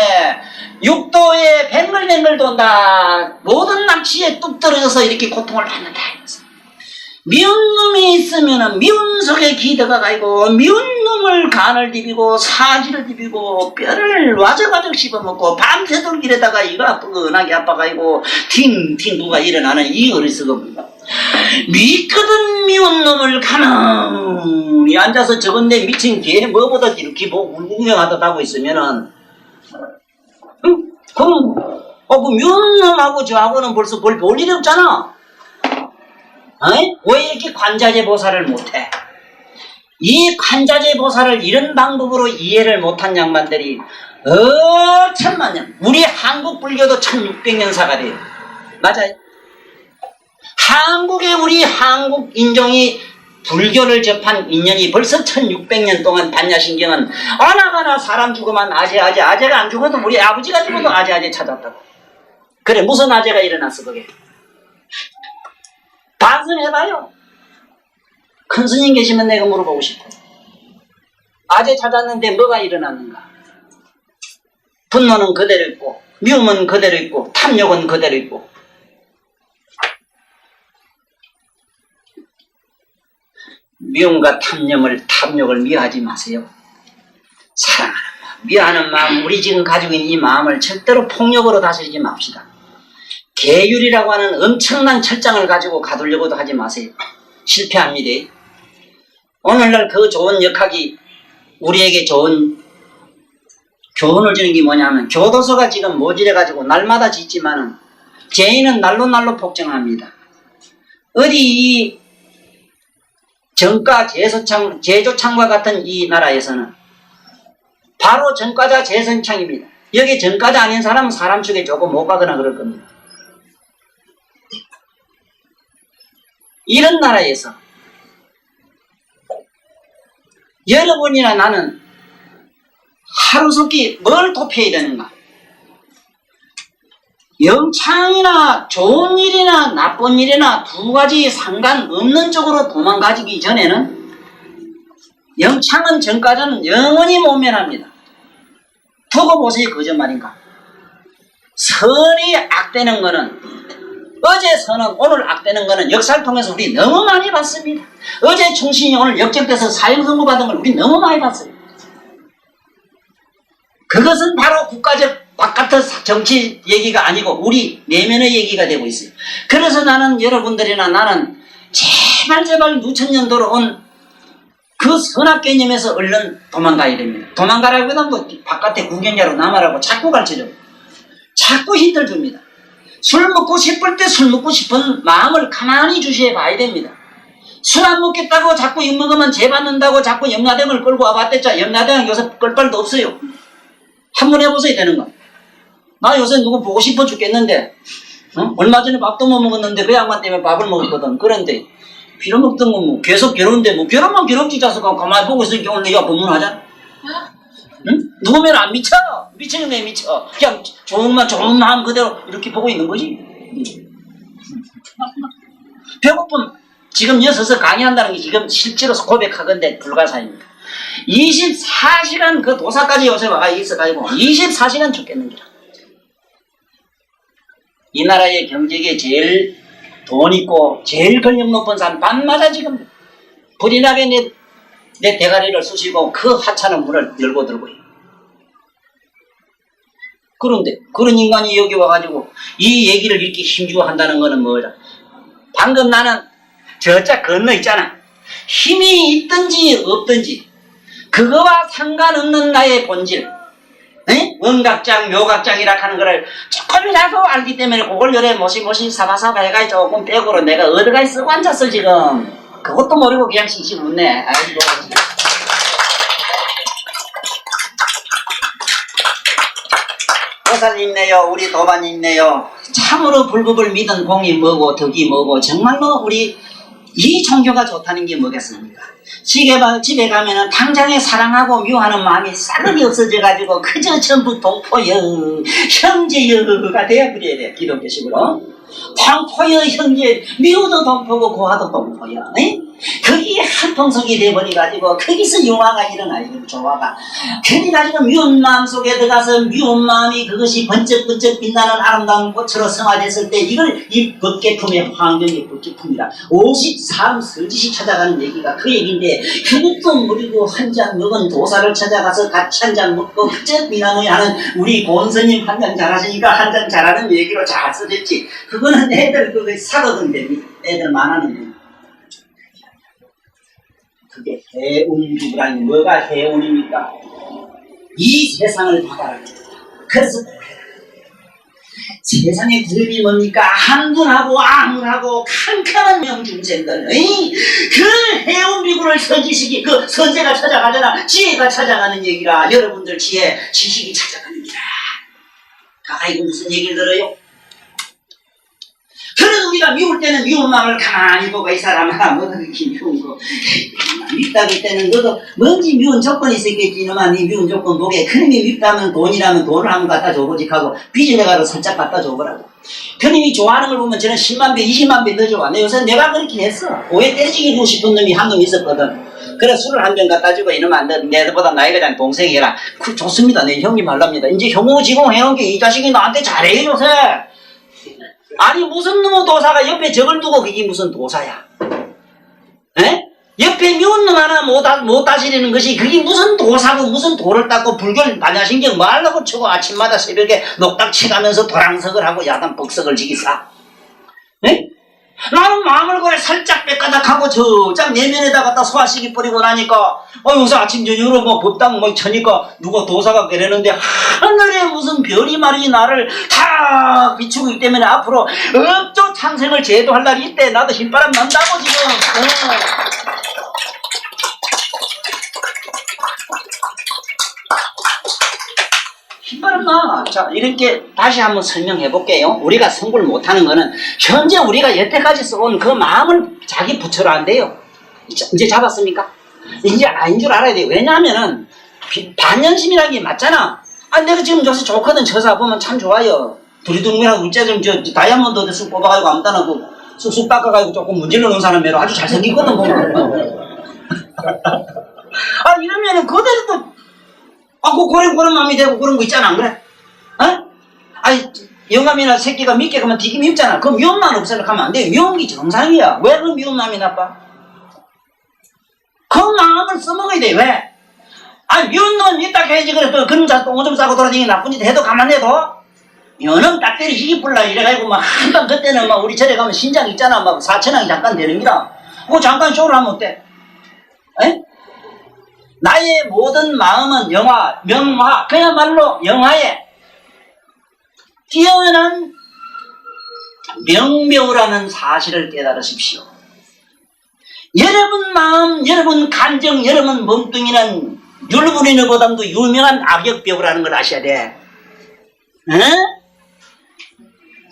육도에 뱅글뱅글 돈다. 모든 납치에 뚝 떨어져서 이렇게 고통을 받는다. 미운 놈이 있으면 미운 속에 기대가 가고 미운 놈을 간을 디비고 사지를 디비고 뼈를 와저가적 씹어먹고 밤새도록 이러다가 이가 뻐근하게 아파가지고 팅팅 누가 일어나는 이 어리석음입니다. 미거든 미운 놈을 가만히 앉아서 저건데 미친 개 뭐보다 이렇게 뭐 울궁경하다 하고 있으면은 그럼 그 미운 놈하고 저하고는 벌써 볼 일이 없잖아. 왜 이렇게 관자재 보살을 못해? 이 관자재 보살을 이런 방법으로 이해를 못한 양반들이 천만년, 우리 한국 불교도 1600년사가 돼요. 맞아요. 한국의 우리 한국 인종이 불교를 접한 인연이 벌써 1600년 동안 반야신경은 어나가나 사람 죽으면 아재가 안 죽어도 우리 아버지가 죽어도 아재 찾았다고. 그래 무슨 아재가 일어났어 그게. 반성해봐요. 큰 스님 계시면 내가 물어보고 싶어. 아재 찾았는데 뭐가 일어났는가. 분노는 그대로 있고 미움은 그대로 있고 탐욕은 그대로 있고. 미움과 탐욕을 미워하지 마세요. 사랑하는 마음, 미워하는 마음, 우리 지금 가지고 있는 이 마음을 절대로 폭력으로 다스리지 맙시다. 계율이라고 하는 엄청난 철장을 가지고 가두려고도 하지 마세요. 실패합니다. 오늘날 그 좋은 역학이 우리에게 좋은 교훈을 주는 게 뭐냐면 교도소가 지금 모질해가지고 날마다 짓지만은 죄인은 날로 폭증합니다. 어디 이 정가 제조창과 같은 이 나라에서는 바로 정가자 재선창입니다. 여기 정가자 아닌 사람은 사람 속에 조금 못 가거나 그럴 겁니다. 이런 나라에서 여러분이나 나는 하루속히 뭘 도피해야 되는가? 영창이나 좋은 일이나 나쁜 일이나 두 가지 상관없는 쪽으로 도망가기 전에는 영창은 정가자는 영원히 모면합니다. 두고 보세요. 거짓말인가? 선이 악되는 거는 어제 선은 오늘 악되는 거는 역사를 통해서 우리 너무 많이 봤습니다. 어제 충신이 오늘 역적돼서 사형 선고 받은 걸 우리 너무 많이 봤어요. 그것은 바로 국가적 바깥의 정치 얘기가 아니고 우리 내면의 얘기가 되고 있어요. 그래서 나는 여러분들이나 나는 제발 누천년도로 온 그 선악 개념에서 얼른 도망가야 됩니다. 도망가라고 하면 뭐 바깥에 구경자로 남아라고 자꾸 가르쳐줘. 자꾸 힌트를 줍니다. 술 먹고 싶을 때 술 먹고 싶은 마음을 가만히 주시해 봐야 됩니다. 술 안 먹겠다고 자꾸 약 먹으면 죄 받는다고 자꾸 염라대을 끌고 와봤댔자 염라대는 요새 끌 발도 없어요. 한번 해보세요 되는 거. 나 요새 누구 보고 싶어 죽겠는데 얼마 전에 밥도 못 먹었는데 그 양반 때문에 밥을 먹었거든. 그런데 빌어먹던 거 뭐 계속 괴로운데 뭐 괴로우면 괴롭지 자식아. 가만히 보고 있으니까 오늘 내가 법문하자. 응? 누구면 안 미쳐. 미치는 게 미쳐. 그냥 좋은 마음 그대로 이렇게 보고 있는 거지. 배고픔 지금 여서서 강의한다는 게 지금 실제로 고백하건대 불가사입니다. 24시간 그 도사까지 요새 와가 있어가지고 24시간 죽겠는 거야. 이 나라의 경제계 제일 돈 있고 제일 권력 높은 사람 밤마다 지금 불이 나게 내 대가리를 쑤시고 그 하찮은 문을 열고 들고 있어요. 그런데 그런 인간이 여기 와가지고 이 얘기를 이렇게 힘주어 한다는 거는 뭐라. 방금 나는 저자 건너 있잖아. 힘이 있든지 없든지 그거와 상관없는 나의 본질, 원각장, 묘각장이라 하는 거를 조금이라도 알기 때문에 그걸 요래 모시모시 사바사바 해가지고 조금 백으로 내가 어디가 쓰고 앉았어 지금. 그것도 모르고 그냥 씩씩 웃네. 아이고. 보살 있네요. 우리 도반 있네요. 참으로 불법을 믿은 공이 뭐고 덕이 뭐고 정말로 우리 이 종교가 좋다는 게 뭐겠습니까? 집에 가면은 당장에 사랑하고 미워하는 마음이 싸그리 없어져가지고 그저 전부 동포여 형제여가 돼야 그래야 돼. 기독교식으로 동포여 형제 미워도 동포고 고아도 동포여. 거기에 한통속이 돼버려가지고 거기서 용화가 일어나요. 조화가. 그래가지고 미운 마음 속에 들어가서 미운 마음이 그것이 번쩍번쩍 빛나는 아름다운 꽃으로 성화됐을 때 이걸 이 법계품의 환경의 법계품이라 53 설지시 찾아가는 얘기가 그 얘기인데 그것도 모르고 한 잔 먹은 도사를 찾아가서 같이 한 잔 먹고 그저 미나무이 하는 우리 본스님 한 잔 잘하시니까 한 잔 잘하는 얘기로 잘 써졌지. 그거는 애들 그거 사거든 됩니다. 애들 만하는 데. 그게 해운이라니 뭐가 해운입니까? 이 세상을 받아라. 그래서 세상의 구름이 뭡니까? 한분하고 앙하고 캄캄한 명중생들. 그 해운비구를 선지식이 그 선제가 찾아가잖아. 지혜가 찾아가는 얘기라. 여러분들 지혜 지식이 찾아가는 거라. 아이고 무슨 얘기를 들어요? 그래도 우리가 미울 때는 미운 마음을 가만히 보고 이 사람아 뭐가 그렇게 미운 거 밉다 그럴 때는 너도 뭔지 미운 조건이 있었겠지 이놈아 네 미운 조건 보게 그놈이 밉다면 돈이라면 돈을 한번 갖다 줘보지 하고 빚을내가로 살짝 갖다 줘보라고 그놈이 좋아하는 걸 보면 저는 10만 배 20만 배 넣어줘 내 요새 내가 그렇게 했어 오해 때리지기 주고 싶은 놈이 한 놈 있었거든 그래 술을 한 병 갖다 주고 이놈아 내보다 나이가 장 동생이라 그 좋습니다 내 형님 할랍니다 이제 형호지공 해놓은 게 이 자식이 나한테 잘해 요새 아니 무슨 놈의 도사가 옆에 적을 두고 그게 무슨 도사야 에? 옆에 미운 놈 하나 못 다스리는 것이 그게 무슨 도사고 무슨 도를 닦고 불교를 반야신경 뭐 하려고 치고 아침마다 새벽에 녹닥 치가면서 도랑석을 하고 야단 뻑석을 지기싸 에? 나는 마음을 그래 살짝 뺏가닥하고 저짝 내면에다 갖다 소화시키 뿌리고 나니까 요새 아침 저녁으로 뭐 법당 뭐 쳐니까 누가 도사가 그러는데 하늘에 무슨 별이 말이 나를 다 비추고 있기 때문에 앞으로 업조 창생을 제도할 날이 있대 나도 흰바람 난다고 지금 흰바람 나. 자, 이렇게 다시 한번 설명해 볼게요. 우리가 성불 못하는 거는 현재 우리가 여태까지 써온 그 마음을 자기 부처로 안 돼요. 이제 잡았습니까? 이제 아닌 줄 알아야 돼요. 왜냐하면은 반연심이라는 게 맞잖아. 내가 지금 요새 좋거든. 저사 보면 참 좋아요. 두리둥이랑 우째좀 다이아몬드 쑥 뽑아가지고 아무 따나 쑥쑥 닦아가지고 조금 문질러 놓은 사람 매로 아주 잘생기거든 보면. 이러면은 그대로 또 그런 마음이 되고 그런 거 있잖아, 안 그래? 영감이나 새끼가 밉게 가면 되게 밉잖아. 그 미운 마음 없으려고 하면 안 돼. 미운 게 정상이야. 왜 그 미운 마음이 나빠? 그 마음을 써먹어야 돼, 왜? 미운 놈은 밉다 해야지. 그래, 또 그런 자 똥 좀 싸고 돌아다니기 나쁜 짓 해도 가만해도 여놈 딱 때리시기 불라 이래가지고 한방 그때는 우리 절에 가면 신장 있잖아. 4천왕이 잠깐 되는 기라. 그거 잠깐 쇼를 하면 어때? 에? 나의 모든 마음은 명화, 그야말로 영화에 뛰어난 명묘라는 사실을 깨달으십시오. 여러분 마음, 여러분 감정, 여러분 몸뚱이는 율무리느보다도 유명한 악역배우라는 걸 아셔야 돼.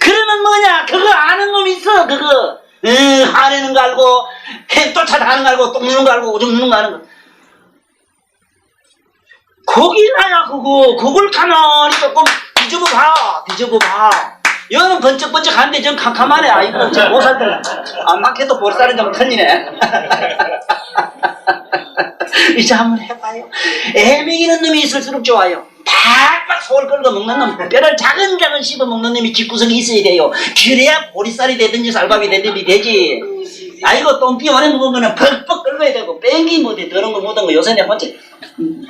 그러면 뭐냐? 그거 아는 놈 있어, 그거. 화내는 거 알고, 쫓아다니는 거 알고, 똥 누는 거 알고, 오줌 누는 거 아는 거. 거기 나야 그걸 가만히 조금 뒤집어 봐. 여는 번쩍번쩍한데 전 캄캄하네. 아이고 저 보살들 안 막혀도 볼살은 좀 틀리네. 이제 한번 해봐요. 애매기는 놈이 있을수록 좋아요. 팍팍 속을 긁어 먹는 놈, 뼈를 작은 씹어 먹는 놈이 집구석이 있어야 돼요. 그래야 보리쌀이 되든지 쌀밥이 되든지 되지. 이거 똥띠 오래 먹은 거는 퍽퍽 긁어야 되고 뺑기 못해 더러운 거 묻은 거 요새 내 번째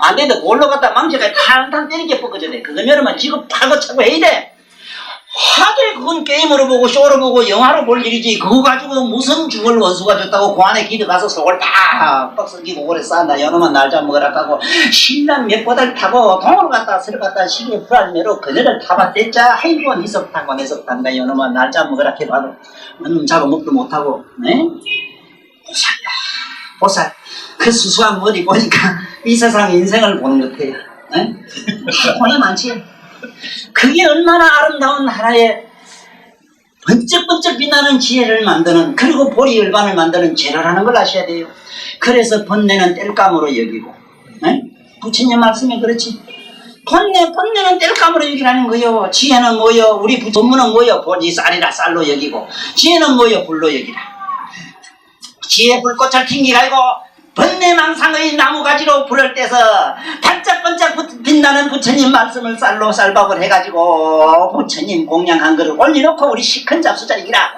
안 되는데 볼로 갖다 망치가 탕탕 때리게 뻗어져야 돼. 그거면은 지금 파고 차고 해야 돼. 하되 그건 게임으로 보고 쇼로 보고 영화로 볼 일이지. 그거 가지고 무슨 죽을 원수가 줬다고 고안에 기도 가서 속을 다 뻑석이고 오래 쌓나 여놈아 날 좀 먹으라 하고 신랑 몇 보달 타고 동으로 갔다 서로 갔다 시계 불알매로 그녀를 타봤댔자 행주원 이석 타고 내석 탄다 여놈아 날 좀 먹으라 해봐도 너는 잡아먹도 못하고 보살이야 보살 그 수수한 머리 보니까 이 세상 인생을 보는 것 같아요. 혼이 많지. 그게 얼마나 아름다운 하나의 번쩍번쩍 빛나는 지혜를 만드는 그리고 보리 열반을 만드는 재료라는 걸 아셔야 돼요. 그래서 번뇌는 뗄감으로 여기고 부처님 말씀에 그렇지. 번뇌는 뗄감으로 여기라는 거요. 지혜는 뭐요? 우리 본문은 뭐요? 보리 쌀이라 쌀로 여기고 지혜는 뭐요? 불로 여기라. 지혜 불꽃을 튕기갈고 번뇌망상의 나무가지로 불을 떼서 반짝반짝 빛나는 부처님 말씀을 쌀로 쌀밥을 해가지고 부처님 공양한 거를 올려놓고 우리 시큰 잡수자이기라.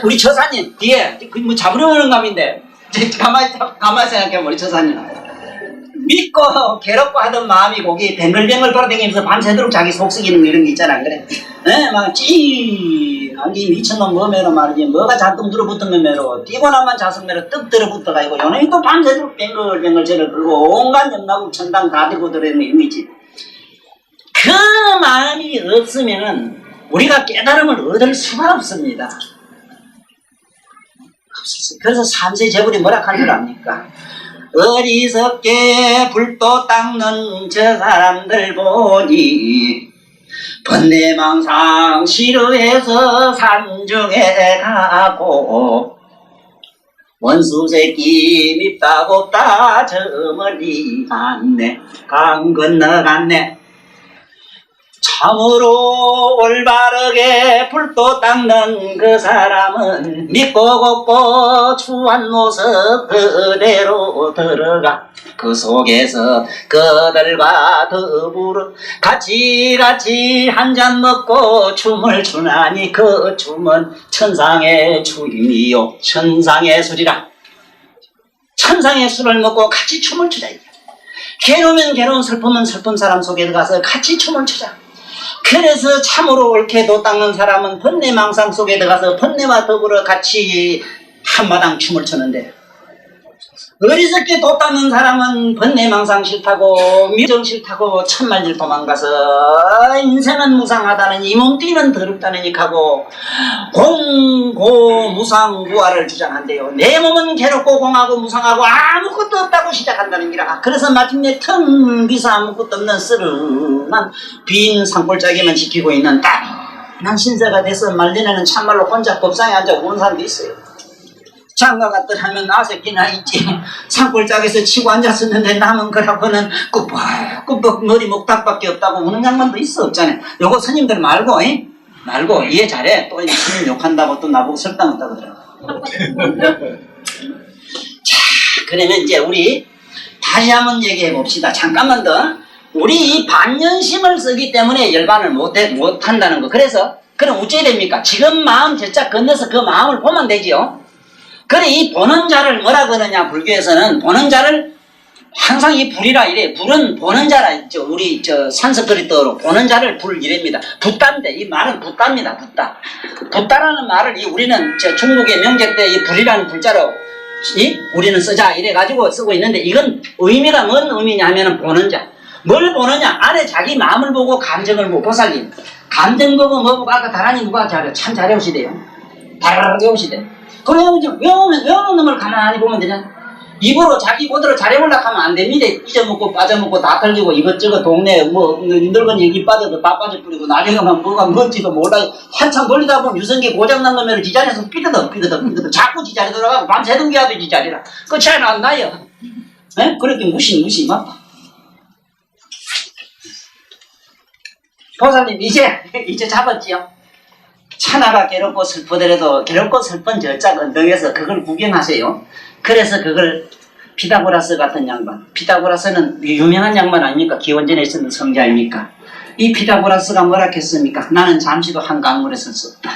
우리 처사님 뒤에 뭐 잡으려는 감인데 가만히 생각해보면 우리 처사님 믿고 괴롭고 하던 마음이 거기 뱅글뱅글 돌아다니면서 밤새도록 자기 속 썩이는 이런 게 있잖아. 그래 막 이 미친놈 뭐매로 말이지 뭐가 잔뜩 들어붙은 거매로 뛰고 나면 자석매로 떡 들어붙어가지고 요놈이 또 밤새도록 뱅글뱅글 저를 끌고 온갖 영락국 천당 다 들고 들어있는 의미지. 그 마음이 없으면은 우리가 깨달음을 얻을 수가 없습니다. 그래서 삼세 제불이 뭐라 하는 줄 압니까? 어리석게 불도 닦는 저 사람들 보니 번뇌망상 싫어해서 산중에 가고 원수 새끼 밉다 곱다 저 멀리 갔네 강 건너갔네. 참으로 올바르게 불도 닦는 그 사람은 믿고 곱고 추한 모습 그대로 들어가 그 속에서 그들과 더불어 같이 한 잔 먹고 춤을 추나니 그 춤은 천상의 춤이요 천상의 술이라. 천상의 술을 먹고 같이 춤을 추자. 괴로우면 괴로운 슬픔은 슬픈 사람 속에 들어가서 같이 춤을 추자. 그래서 참으로 옳게 도 닦는 사람은 번뇌망상 속에 들어가서 번뇌와 더불어 같이 한마당 춤을 추는데 어리석게 도 닦는 사람은 번뇌망상 싫다고 미정 싫다고 천만일 도망가서 인생은 무상하다는 이 몸뚱이는 더럽다는 이하고 공고 무상 무아를 주장한대요. 내 몸은 괴롭고 공하고 무상하고 아무것도 없다고 시작한다는 기라. 그래서 마침내 텅 비서 아무것도 없는 쓰름한 빈 산골짜기만 지키고 있는 난 신세가 돼서 말년에는 참말로 혼자 법상에 앉아 우는 사람도 있어요. 장가 갔들 하면 아새끼나 있지. 산골짜기에서 치고 앉았었는데 남은 거라고는 꾸벅꾸벅 머리 목탁밖에 없다고 우는 양반도 있어. 없잖아요. 요거 스님들 말고 말고 이해 잘해. 또 스님 욕한다고 또 나보고 설탕 없다고 그러더라고. 자, 그러면 이제 우리 다시 한번 얘기해 봅시다. 잠깐만 더. 우리 이 반연심을 쓰기 때문에 열반을 못한다는 거. 그래서 그럼 어찌해야 됩니까? 지금 마음 제짝 건너서 그 마음을 보면 되지요. 그래, 이 보는 자를 뭐라 그러냐, 불교에서는 보는 자를 항상 이 불이라 이래. 불은 보는 자라, 우리 산스크리트어로 보는 자를 불 이랍니다. 붓다인데, 이 말은 붓다입니다, 붓다. 붓다라는 말을 우리는 중국의 명제 때 이 불이라는 불자로 우리는 쓰자 이래가지고 쓰고 있는데 이건 의미가 뭔 의미냐 하면은 보는 자. 뭘 보느냐? 안에 자기 마음을 보고 감정을 보고 보살님. 감정 보고 뭐 보고 아까 다란이 누가 잘해? 참 잘해오시대요. 잘하게 오시대. 그러면 외우는 놈을 가만히 보면 되잖아. 입으로 자기 보대로 잘해보려고 하면 안 됩니다. 잊어먹고 빠져먹고 다 틀리고 이것저것 동네 늙은 얘기 빠져도 다 빠져버리고 나중에만 뭐가 뭔지도 몰라. 한참 돌리다 보면 유성기 고장난 놈을 지자리에서 삐그덕 자꾸 지자리 들어가고 밤새던 게 하도 지자리라. 그 차이는 안 나요. 네? 그렇게 무시 막. 보살님 이제 잡았지요? 천하가 괴롭고 슬프더라도 괴롭고 슬픈 저짝 언덕에서 그걸 구경하세요. 그래서 그걸 피타고라스 같은 양반, 피타고라스는 유명한 양반 아닙니까? 기원전에 있었던 성자 아닙니까? 이 피타고라스가 뭐라 했습니까? 나는 잠시도 한 강물에 설 수 없다.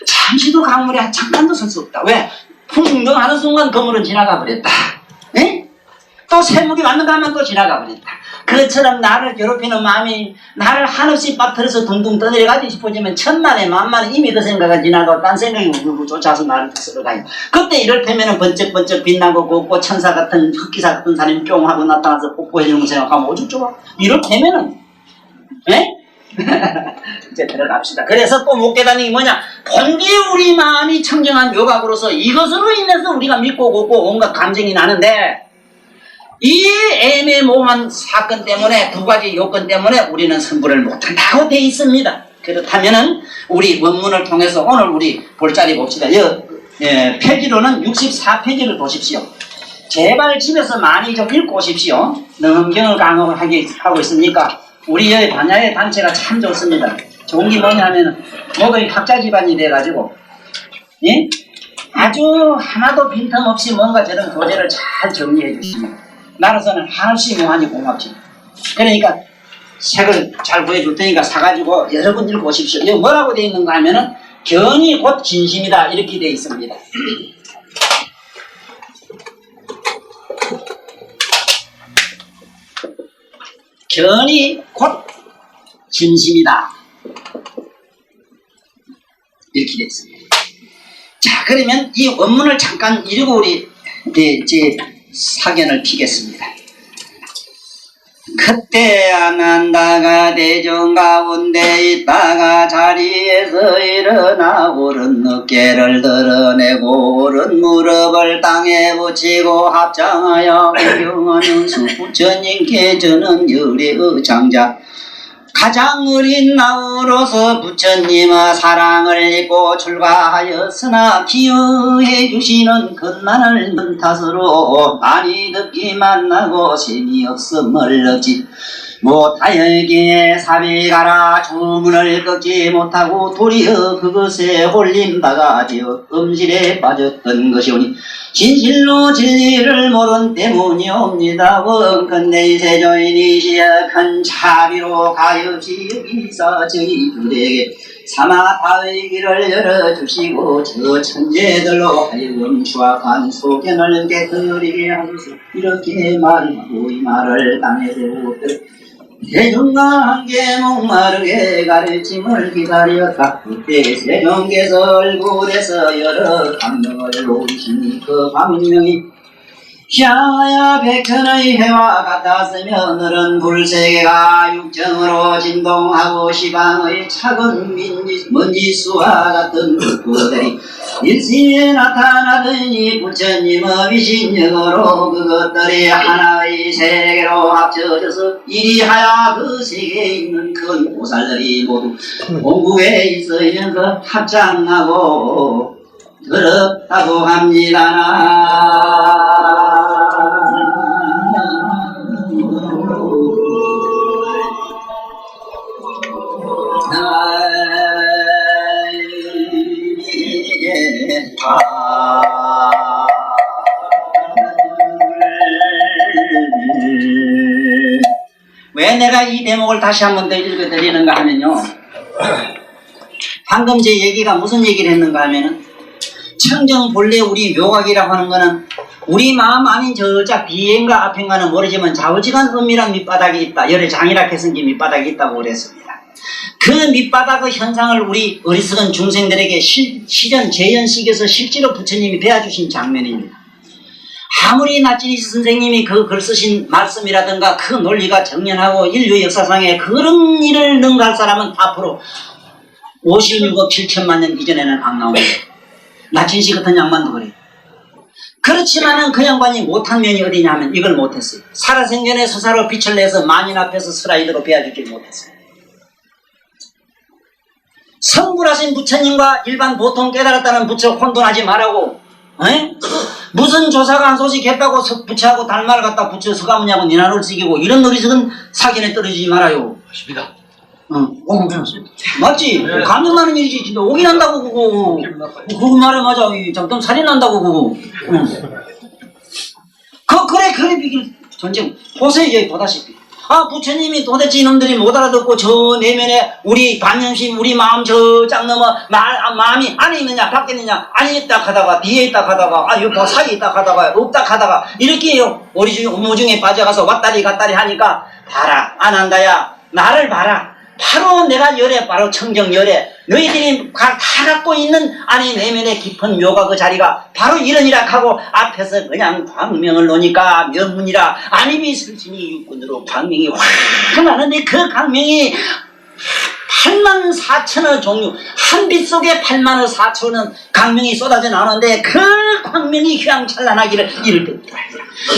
잠시도 강물에 잠깐도 설 수 없다. 왜? 풍덩 하는 순간 그물은 지나가 버렸다. 에? 또 샘물이 왔는가 하면 또 지나가 버렸다. 그처럼 나를 괴롭히는 마음이 나를 한없이 빠뜨려서 둥둥 떠내려가지 싶어지면 천만에 만만에 이미 그 생각은 지나가고 딴 생각이 우르르 쫓아서 나를 쓸어가요. 그때 이를테면 번쩍번쩍 빛나고 곱고 천사 같은 흑기사 같은 사람이 쫑 하고 나타나서 뽀뽀해주는 거 생각하면 오죽 좋아. 이를테면은 이제 들어갑시다. 그래서 또 못 깨닫는 게 뭐냐? 본디 우리 마음이 청정한 묘각으로서 이것으로 인해서 우리가 믿고 곱고 온갖 감정이 나는데 이 애매모호한 사건 때문에 두 가지 요건 때문에 우리는 성불을 못한다고 돼 있습니다. 그렇다면은 우리 원문을 통해서 오늘 우리 볼 자리 봅시다. 페이지로는 64페이지를 보십시오. 제발 집에서 많이 좀 읽고 오십시오. 능엄경을 강화를 하고 있으니까 우리 여기 반야의 단체가 참 좋습니다. 좋은 게 뭐냐 하면은 모두 학자 집안이 돼가지고 아주 하나도 빈틈없이 뭔가 저런 교재를 잘 정리해 주십니다. 나로서는 한없이 묘하니 고맙지. 그러니까 책을 잘 구해줄 테니까 사가지고 여러분 읽어보십시오. 여기 뭐라고 되어 있는가 하면은 견이 곧 진심이다 이렇게 되어 있습니다. 견이 곧 진심이다 이렇게 되어 있습니다. 자, 그러면 이 원문을 잠깐 읽고 우리 이제 사견을 피겠습니다. 그때 안한다가 대중 가운데 있다가 자리에서 일어나 오른 어깨를 드러내고 오른 무릎을 땅에 붙이고 합장하여 경하는 수 부처님께 저는 열의 장자 가장 어린 나우로서 부처님의 사랑을 입고 출가하였으나 기여해 주시는 것만을 탓으로 많이 듣기만 하고 재미없음을 얻지 못하여기에 사비가라 주문을 꺾지 못하고 도리어 그것에 홀린 바가 되어 음질에 빠졌던 것이오니 진실로 진리를 모른 때문이옵니다. 원컨대 세조인이 시약한 자비로 가엾이 여기서 저희 둘에게 사마다의 길을 열어주시고 저 천재들로 하여금 추악한 소견을 깨뜨리게 하소서. 이렇게 말하고 이 말을 땅에 세우고 대중과 함께 목마르게 가르침을 기다렸다. 그때 세종께서 얼굴에서 여러 감명을 놓으시니 그 감명이 샤야 백천의 해와 같았으며 너른 불세계가 육정으로 진동하고 시방의 작은 먼지수와 같은 그들이 일시에 나타나더니 부처님의 비신력으로 그것들이 하나의 세계로 합쳐져서 이리하여 그 세계에 있는 큰 보살들이 모두 공국에 있으면서 합장하고 그렇다고 합니다. 왜 내가 이 대목을 다시 한 번 더 읽어드리는가 하면요, 방금 제 얘기가 무슨 얘기를 했는가 하면은 청정 본래 우리 묘각이라고 하는 거는 우리 마음 아닌 저짝 뒤엔가 앞엔가는 모르지만 좌우지간 은밀한 밑바닥이 있다. 열의 장이라 해서 밑바닥이 있다고 그랬습니다. 그 밑바닥의 현상을 우리 어리석은 중생들에게 실현 재현식에서 실제로 부처님이 배워주신 장면입니다. 아무리 나찌리 선생님이 그 글 쓰신 말씀이라든가 그 논리가 정연하고 인류 역사상에 그런 일을 능가할 사람은 앞으로 56억 7천만 년 이전에는 안 나옵니다. 나친시 같은 양반도 그래요. 그렇지만은 그 양반이 못한 면이 어디냐면 이걸 못했어요. 살아생전에 서사로 빛을 내서 만인 앞에서 스라이드로 배워주질 못했어요. 성불하신 부처님과 일반 보통 깨달았다는 부처 혼돈하지 말라고. 무슨 조사가 한 소식 했다고 부처하고 달말을 갖다 부처 서가무냐고 니나를 쓰기고 이런 어리석은 사견에 떨어지지 말아요. 맞습니다. 맞지? 네. 감명 나는 일이지. 진짜 오기 난다고 그거. 그거 말해 맞아. 잠깐 살인 난다고 그거. 그래 비길 전쟁. 보세요 여기 보다시피. 부처님이 도대체 이놈들이 못 알아듣고 저 내면에 우리 반면심 우리 마음 저 짝 넘어 마음이 안에 있느냐 밖에 있느냐 안에 있다 하다가 뒤에 있다 하다가 요 사이에 있다 하다가 없다 하다가 이렇게 해요. 오무중에 빠져가서 왔다리 갔다리 하니까 봐라 안 한다야 나를 봐라. 바로 내가 열애 바로 청정 열애 너희들이 다 갖고 있는 안에 내면의 깊은 묘가 그 자리가 바로 이러니라 하고 앞에서 그냥 광명을 놓으니까 명문이라 아니비 설신이 육군으로 광명이 확 나는데 그 광명이 84,000의 종류 한 빛 속에 84,000의 광명이 쏟아져 나오는데 그 광명이 휘황찬란하기를 이를 봅니다.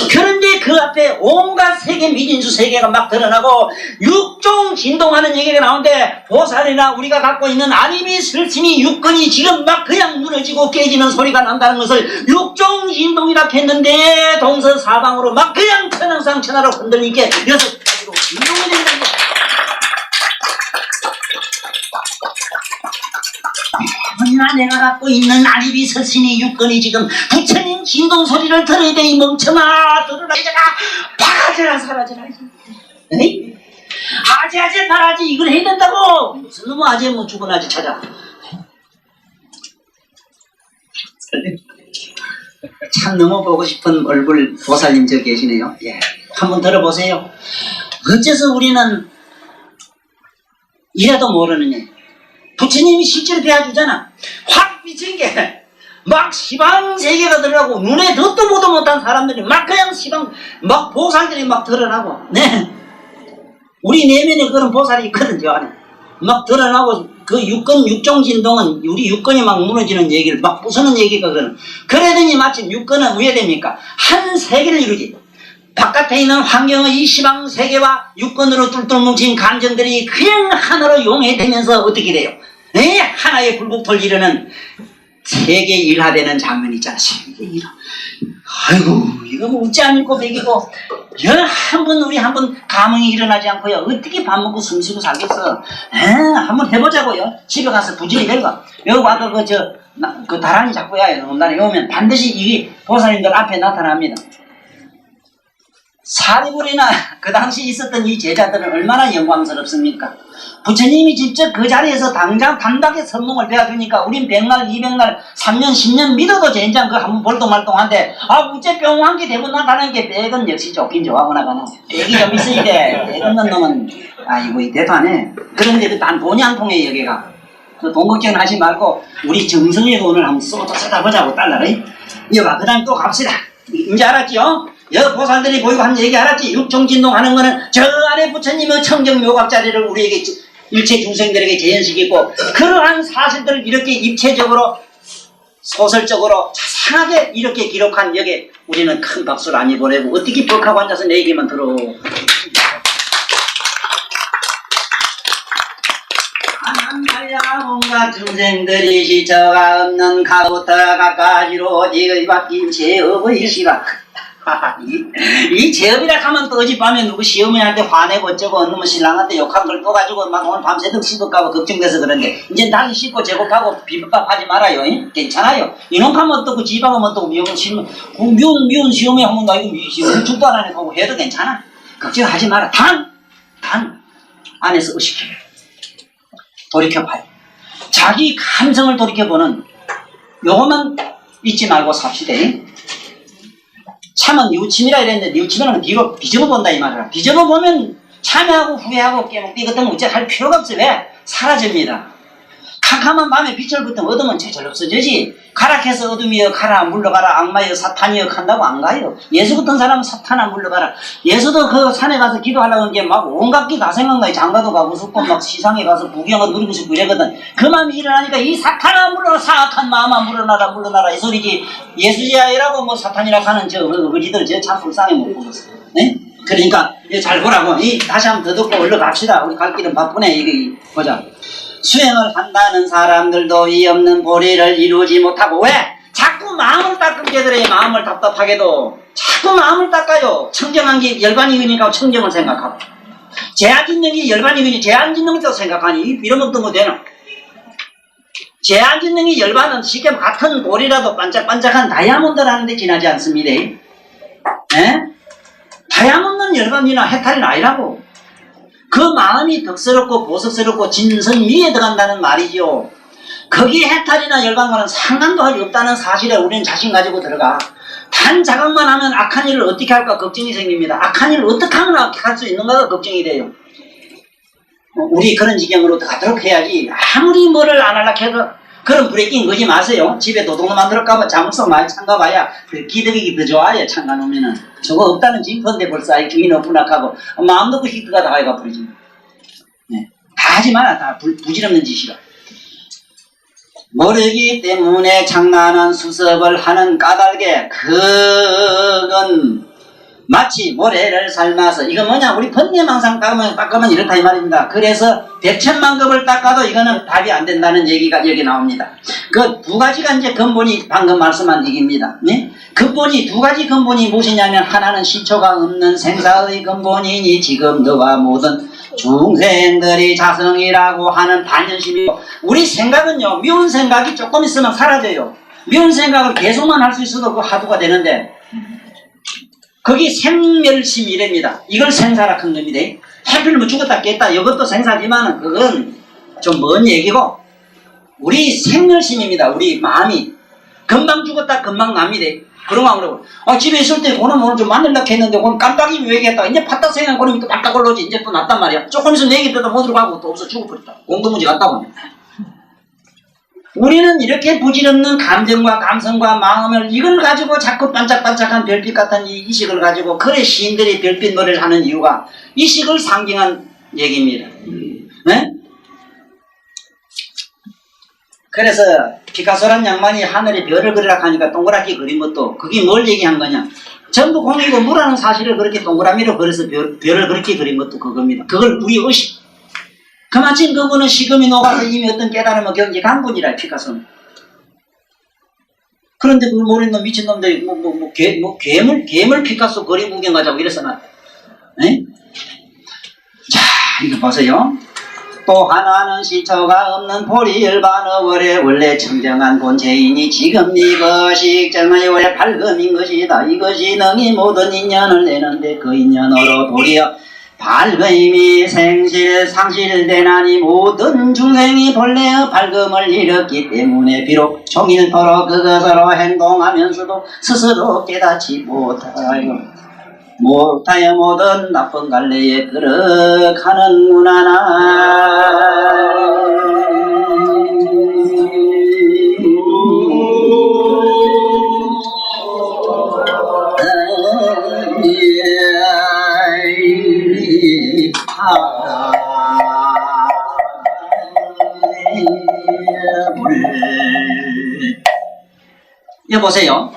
그런데 그 앞에 온갖 세계 미진수 세계가 막 드러나고 육종 진동하는 얘기가 나오는데 보살이나 우리가 갖고 있는 아니비 설심이 육근이 지금 막 그냥 무너지고 깨지는 소리가 난다는 것을 육종 진동이라 했는데 동서사방으로 막 그냥 천왕상천하로 흔들리게 6가지로 진동이 된다는 거예요. 내가 갖고 있는 아니비 설신이 육근이 지금 부처님 진동 소리를 들어야 돼. 이 멍청아 들으라 이제가 바라져라 사라져라. 에이? 아재 바라지 이걸 해야 된다고. 무슨 놈의 아재 뭐 죽은 아재 찾아. 참 너무 보고 싶은 얼굴 보살님 저 계시네요. 예, 한번 들어보세요. 어째서 우리는 이래도 모르느냐. 부처님이 실제로 배워주잖아. 확 비친 게 막 시방 세계가 드러나고 눈에 듣도 보도 못한 사람들이 막 그냥 시방 막 보살들이 막 드러나고 네 우리 내면에 그런 보살이 있거든, 저 안에. 막 드러나고, 그 육종진동은 우리 육건이 막 무너지는 얘기를 막 부수는 얘기거든. 그러더니 마침 육건은 왜 됩니까? 한 세계를 이루지. 바깥에 있는 환경의 이 시방 세계와 육건으로 뚫뚫 뭉친 감정들이 그냥 하나로 용해되면서 어떻게 돼요? 네, 하나의 불국토를 이루는 세계 일화되는 장면이 있잖아. 세계 일화. 아이고, 이거 뭐 웃지 않고 배기고, 우리 한번 감흥이 일어나지 않고요. 어떻게 밥 먹고 숨 쉬고 살겠어? 한번 해보자고요. 집에 가서 부지런히 별거. 여기 와도 그 다란이 잡고야, 날에 오면 반드시 이 보살님들 앞에 나타납니다. 사리불이나 그 당시 있었던 이 제자들은 얼마나 영광스럽습니까? 부처님이 직접 그 자리에서 당장 단박에 선몽을 배워주니까 우린 100날, 200날, 3년, 10년 믿어도 젠장 그 한번 볼동말동한데 우째 뿅한게 되고 나가는 게 백은 역시 좋긴 좋아하거나 가나 백이 좀 있어야 돼. 백 없는 놈은 아이고 이 대단해. 그런데 그 단 돈이 안 통해 여기가. 그 돈 걱정은 하지 말고 우리 정성의 돈을 한번 쏟아 보자고 달라래. 여봐 그 다음 또 갑시다. 이제 알았지요? 여 보살들이 보이고 한 얘기 알았지? 육종진동 하는 거는 저 안에 부처님의 청정묘각 자리를 우리에게 일체 중생들에게 재현시키고 그러한 사실들을 이렇게 입체적으로 소설적으로 자상하게 이렇게 기록한 여기에 우리는 큰 박수를 많이 보내고 어떻게 벅하고 앉아서 내 얘기만 들어. 온갖 중생들이 시처가 없는 가부터 가까지로 니의 바뀐 제업의시라. 이 제업이라 하면 또 어젯밤에 누구 시어머니한테 화내고 어쩌고 놈의 신랑한테 욕한 걸 또 가지고 막 오늘 밤새도록 씹을까봐 걱정돼서 그런데 이제 다시 씻고 제곱하고 비법밥 하지 말아요. 괜찮아요. 이놈 하면 또 그 지방하면 또 미운 시어머니 하면 나 이거 죽도 안 하고 해도 괜찮아. 걱정하지 마라. 단 안에서 의식해. 돌이켜봐요. 자기 감성을 돌이켜보는 요것만 잊지 말고 삽시다. 참은 뉘우침이라 이랬는데 뉘우침이라는 뒤로 뒤집어 본다 이 말이야. 뒤집어 보면 참여하고 후회하고 깨먹기 이것 때문에 어째 할 필요가 없어. 왜? 사라집니다. 캄캄한 밤에 빛을 붙으면 어둠은 제절 없어지지. 가락해서 어둠이여 가라 물러가라 악마여 사탄이여 간다고 안 가요. 예수 같은 사람은 사탄아 물러가라. 예수도 그 산에 가서 기도하려고 이제 막 온갖 게 다 생각나요. 장가도 가고 싶고 막 시상에 가서 구경을 누리고 싶고 이러거든. 그 마음이 일어나니까 이 사탄아 물러라 사악한 마음아 물러나라 이 소리지. 예수지아이라고 뭐 사탄이라 하는 저 어지들 저 참 불쌍해 못 보겠어. 네? 그러니까 잘 보라고. 다시 한번 더 듣고 얼른 갑시다. 우리 갈 길은 바쁘네. 이게 보자. 수행을 한다는 사람들도 이 없는 보리를 이루지 못하고 왜? 자꾸 마음을 닦게 그래. 마음을 답답하게도 자꾸 마음을 닦아요. 청정한 게 열반이니까 청정을 생각하고 제한 짓는 게 열반이니 제한 짓는 것도 생각하니 이러면 또 뭐 되나? 제한 짓는 게 열반은 쉽게 같은 보리라도 반짝반짝한 다이아몬드라는 데 지나지 않습니다. 에? 다이아몬드는 열반이나 해탈이나 아니라고. 그 마음이 덕스럽고 보석스럽고 진선 위에 들어간다는 말이죠. 거기에 해탈이나 열반과는 상관도 하지 없다는 사실에 우리는 자신 가지고 들어가. 단 자각만 하면 악한 일을 어떻게 할까 걱정이 생깁니다. 악한 일을 어떻게 하면 할 수 있는가가 걱정이 돼요. 우리 그런 지경으로 가도록 해야지. 아무리 뭐를 안 하려고 해도 그런 불에 낀 거지 마세요. 집에 도둑놈 만들었까봐 자물쇠 많이 참가봐야 기득이 더 좋아요. 참가놓으면은 저거 없다는 징표인데 벌써 아이 주인 없구나하고 마음도 그 히트가 다 해가 버리지. 네. 다 하지 마라. 다 부질없는 짓이라. 모르기 때문에 장난한 수습을 하는 까닭에 그건 마치 모래를 삶아서 이거 뭐냐 우리 번뇌망상 닦으면 이렇다 이 말입니다. 그래서 대천만급을 닦아도 이거는 답이 안 된다는 얘기가 여기 나옵니다. 그 두 가지가 이제 근본이 방금 말씀한 얘기입니다. 네? 근본이 두 가지 근본이 무엇이냐면 하나는 시초가 없는 생사의 근본이니 지금 너와 모든 중생들이 자성이라고 하는 반연심이고 우리 생각은요 미운 생각이 조금 있으면 사라져요. 미운 생각을 계속만 할 수 있어도 그 하도가 되는데 거기 생멸심이랍니다. 이걸 생사라 큰 겁니다. 하필 뭐 죽었다 깼다 이것도 생사지만은 그건 좀 먼 얘기고 우리 생멸심입니다. 우리 마음이 금방 죽었다 금방 납니다. 그러면 그러고 집에 있을 때 오늘 좀 만들려고 했는데 오늘 깜빡이 왜겠다 이제 팠다 생각 그러면 또 깜빡 걸러지 이제 또 났단 말이야. 조금 있으면 내기 때도 못 들어가고 또 없어 죽어버렸다. 공동문제 갔다 보면 우리는 이렇게 부질없는 감정과 감성과 마음을 이걸 가지고 자꾸 반짝반짝한 별빛 같은 이 이식을 가지고 그래 시인들이 별빛 노래를 하는 이유가 이식을 상징한 얘기입니다. 네? 그래서 피카소란 양반이 하늘에 별을 그리라 하니까 동그랗게 그린 것도 그게 뭘 얘기한 거냐? 전부 공이고 무라는 사실을 그렇게 동그라미로 그려서 별을 그렇게 그린 것도 그겁니다. 그걸 우리 의식. 그마침 그분은 식음이 녹아서 이미 어떤 깨달음을 경직한 분이라 피카소는. 그런데 그걸 모르는 놈 미친놈들이 괴물 피카소 그림 구경 가자고 이래서 나. 네? 자, 이거 보세요. 또 하나는 시초가 없는 포리일반어월의 원래 청정한 본체이니 지금 이것이 정의 원래 밝음인 것이다. 이것이 능히 모든 인연을 내는데 그 인연으로 도리어 밝음이 상실되나니 모든 중생이 본래의 밝음을 잃었기 때문에 비록 종일토록 그것으로 행동하면서도 스스로 깨닫지 못하여 모든 나쁜 갈래에 들어가는구나. 여보세요.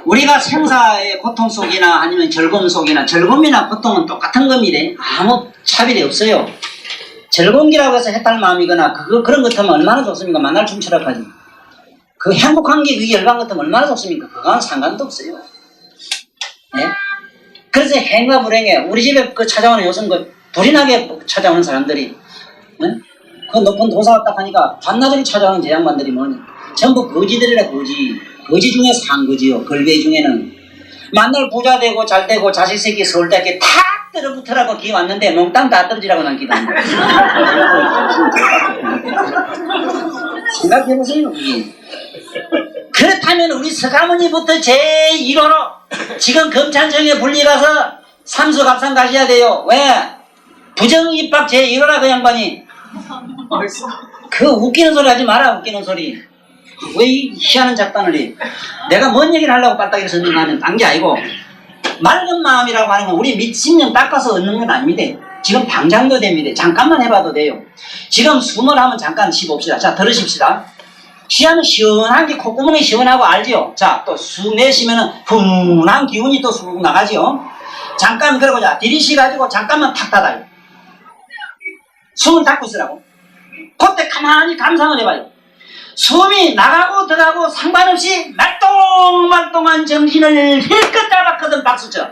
우리가 생사의 고통 속이나 아니면 즐거움 속이나 즐거움이나 고통은 똑같은 겁니다. 아무 차별이 없어요. 즐거움이라고 해서 해탈 마음이거나 그런 것 같으면 얼마나 좋습니까? 만날 춤추락하지. 그 행복한 게 그게 열반 같으면 얼마나 좋습니까? 그거는 상관도 없어요. 네? 그래서 행과 불행에 우리 집에 그 찾아오는 요즘 그 불이 나게 찾아오는 사람들이 네? 그 높은 도사 왔다 하니까 반나절이 찾아오는 제 양반들이 뭐냐? 전부 거지들이라 거지. 거지 중에 상거지요. 걸베 중에는 만날 부자 되고 잘 되고 자식 새끼 서울대학교 탁 들어붙으라고 기 왔는데 몽땅 다 떨어지라고 난 기도합니다. 생각해보세요. 그렇다면 우리 서가모니부터 제1호로 지금 검찰청에 불리가서 삼수갑산 가셔야 돼요. 왜? 부정입학 제1호라 그 양반이. 그 웃기는 소리 하지 마라. 웃기는 소리. 왜 이 희한한 작단을 해? 내가 뭔 얘기를 하려고 빨딱이를 썼는가 하면 딴 게 아니고 맑은 마음이라고 하는 건 우리 밑10년 닦아서 얻는 건 아닙니다. 지금 당장도 됩니다. 잠깐만 해봐도 돼요. 지금 숨을 한번 잠깐 쉬봅시다. 자, 들으십시다. 시야는 시원한 게 콧구멍이 시원하고 알지요? 자, 또 숨 내쉬면은 훈훈한 기운이 또 쑥 나가지요? 잠깐 그러고 자, 들이쉬가지고 잠깐만 탁 닫아요. 숨을 닫고 있으라고. 그때 가만히 감상을 해봐요. 숨이 나가고 들어가고 상관없이 말똥말똥한 정신을 힐끗 잡았거든. 박수쳐.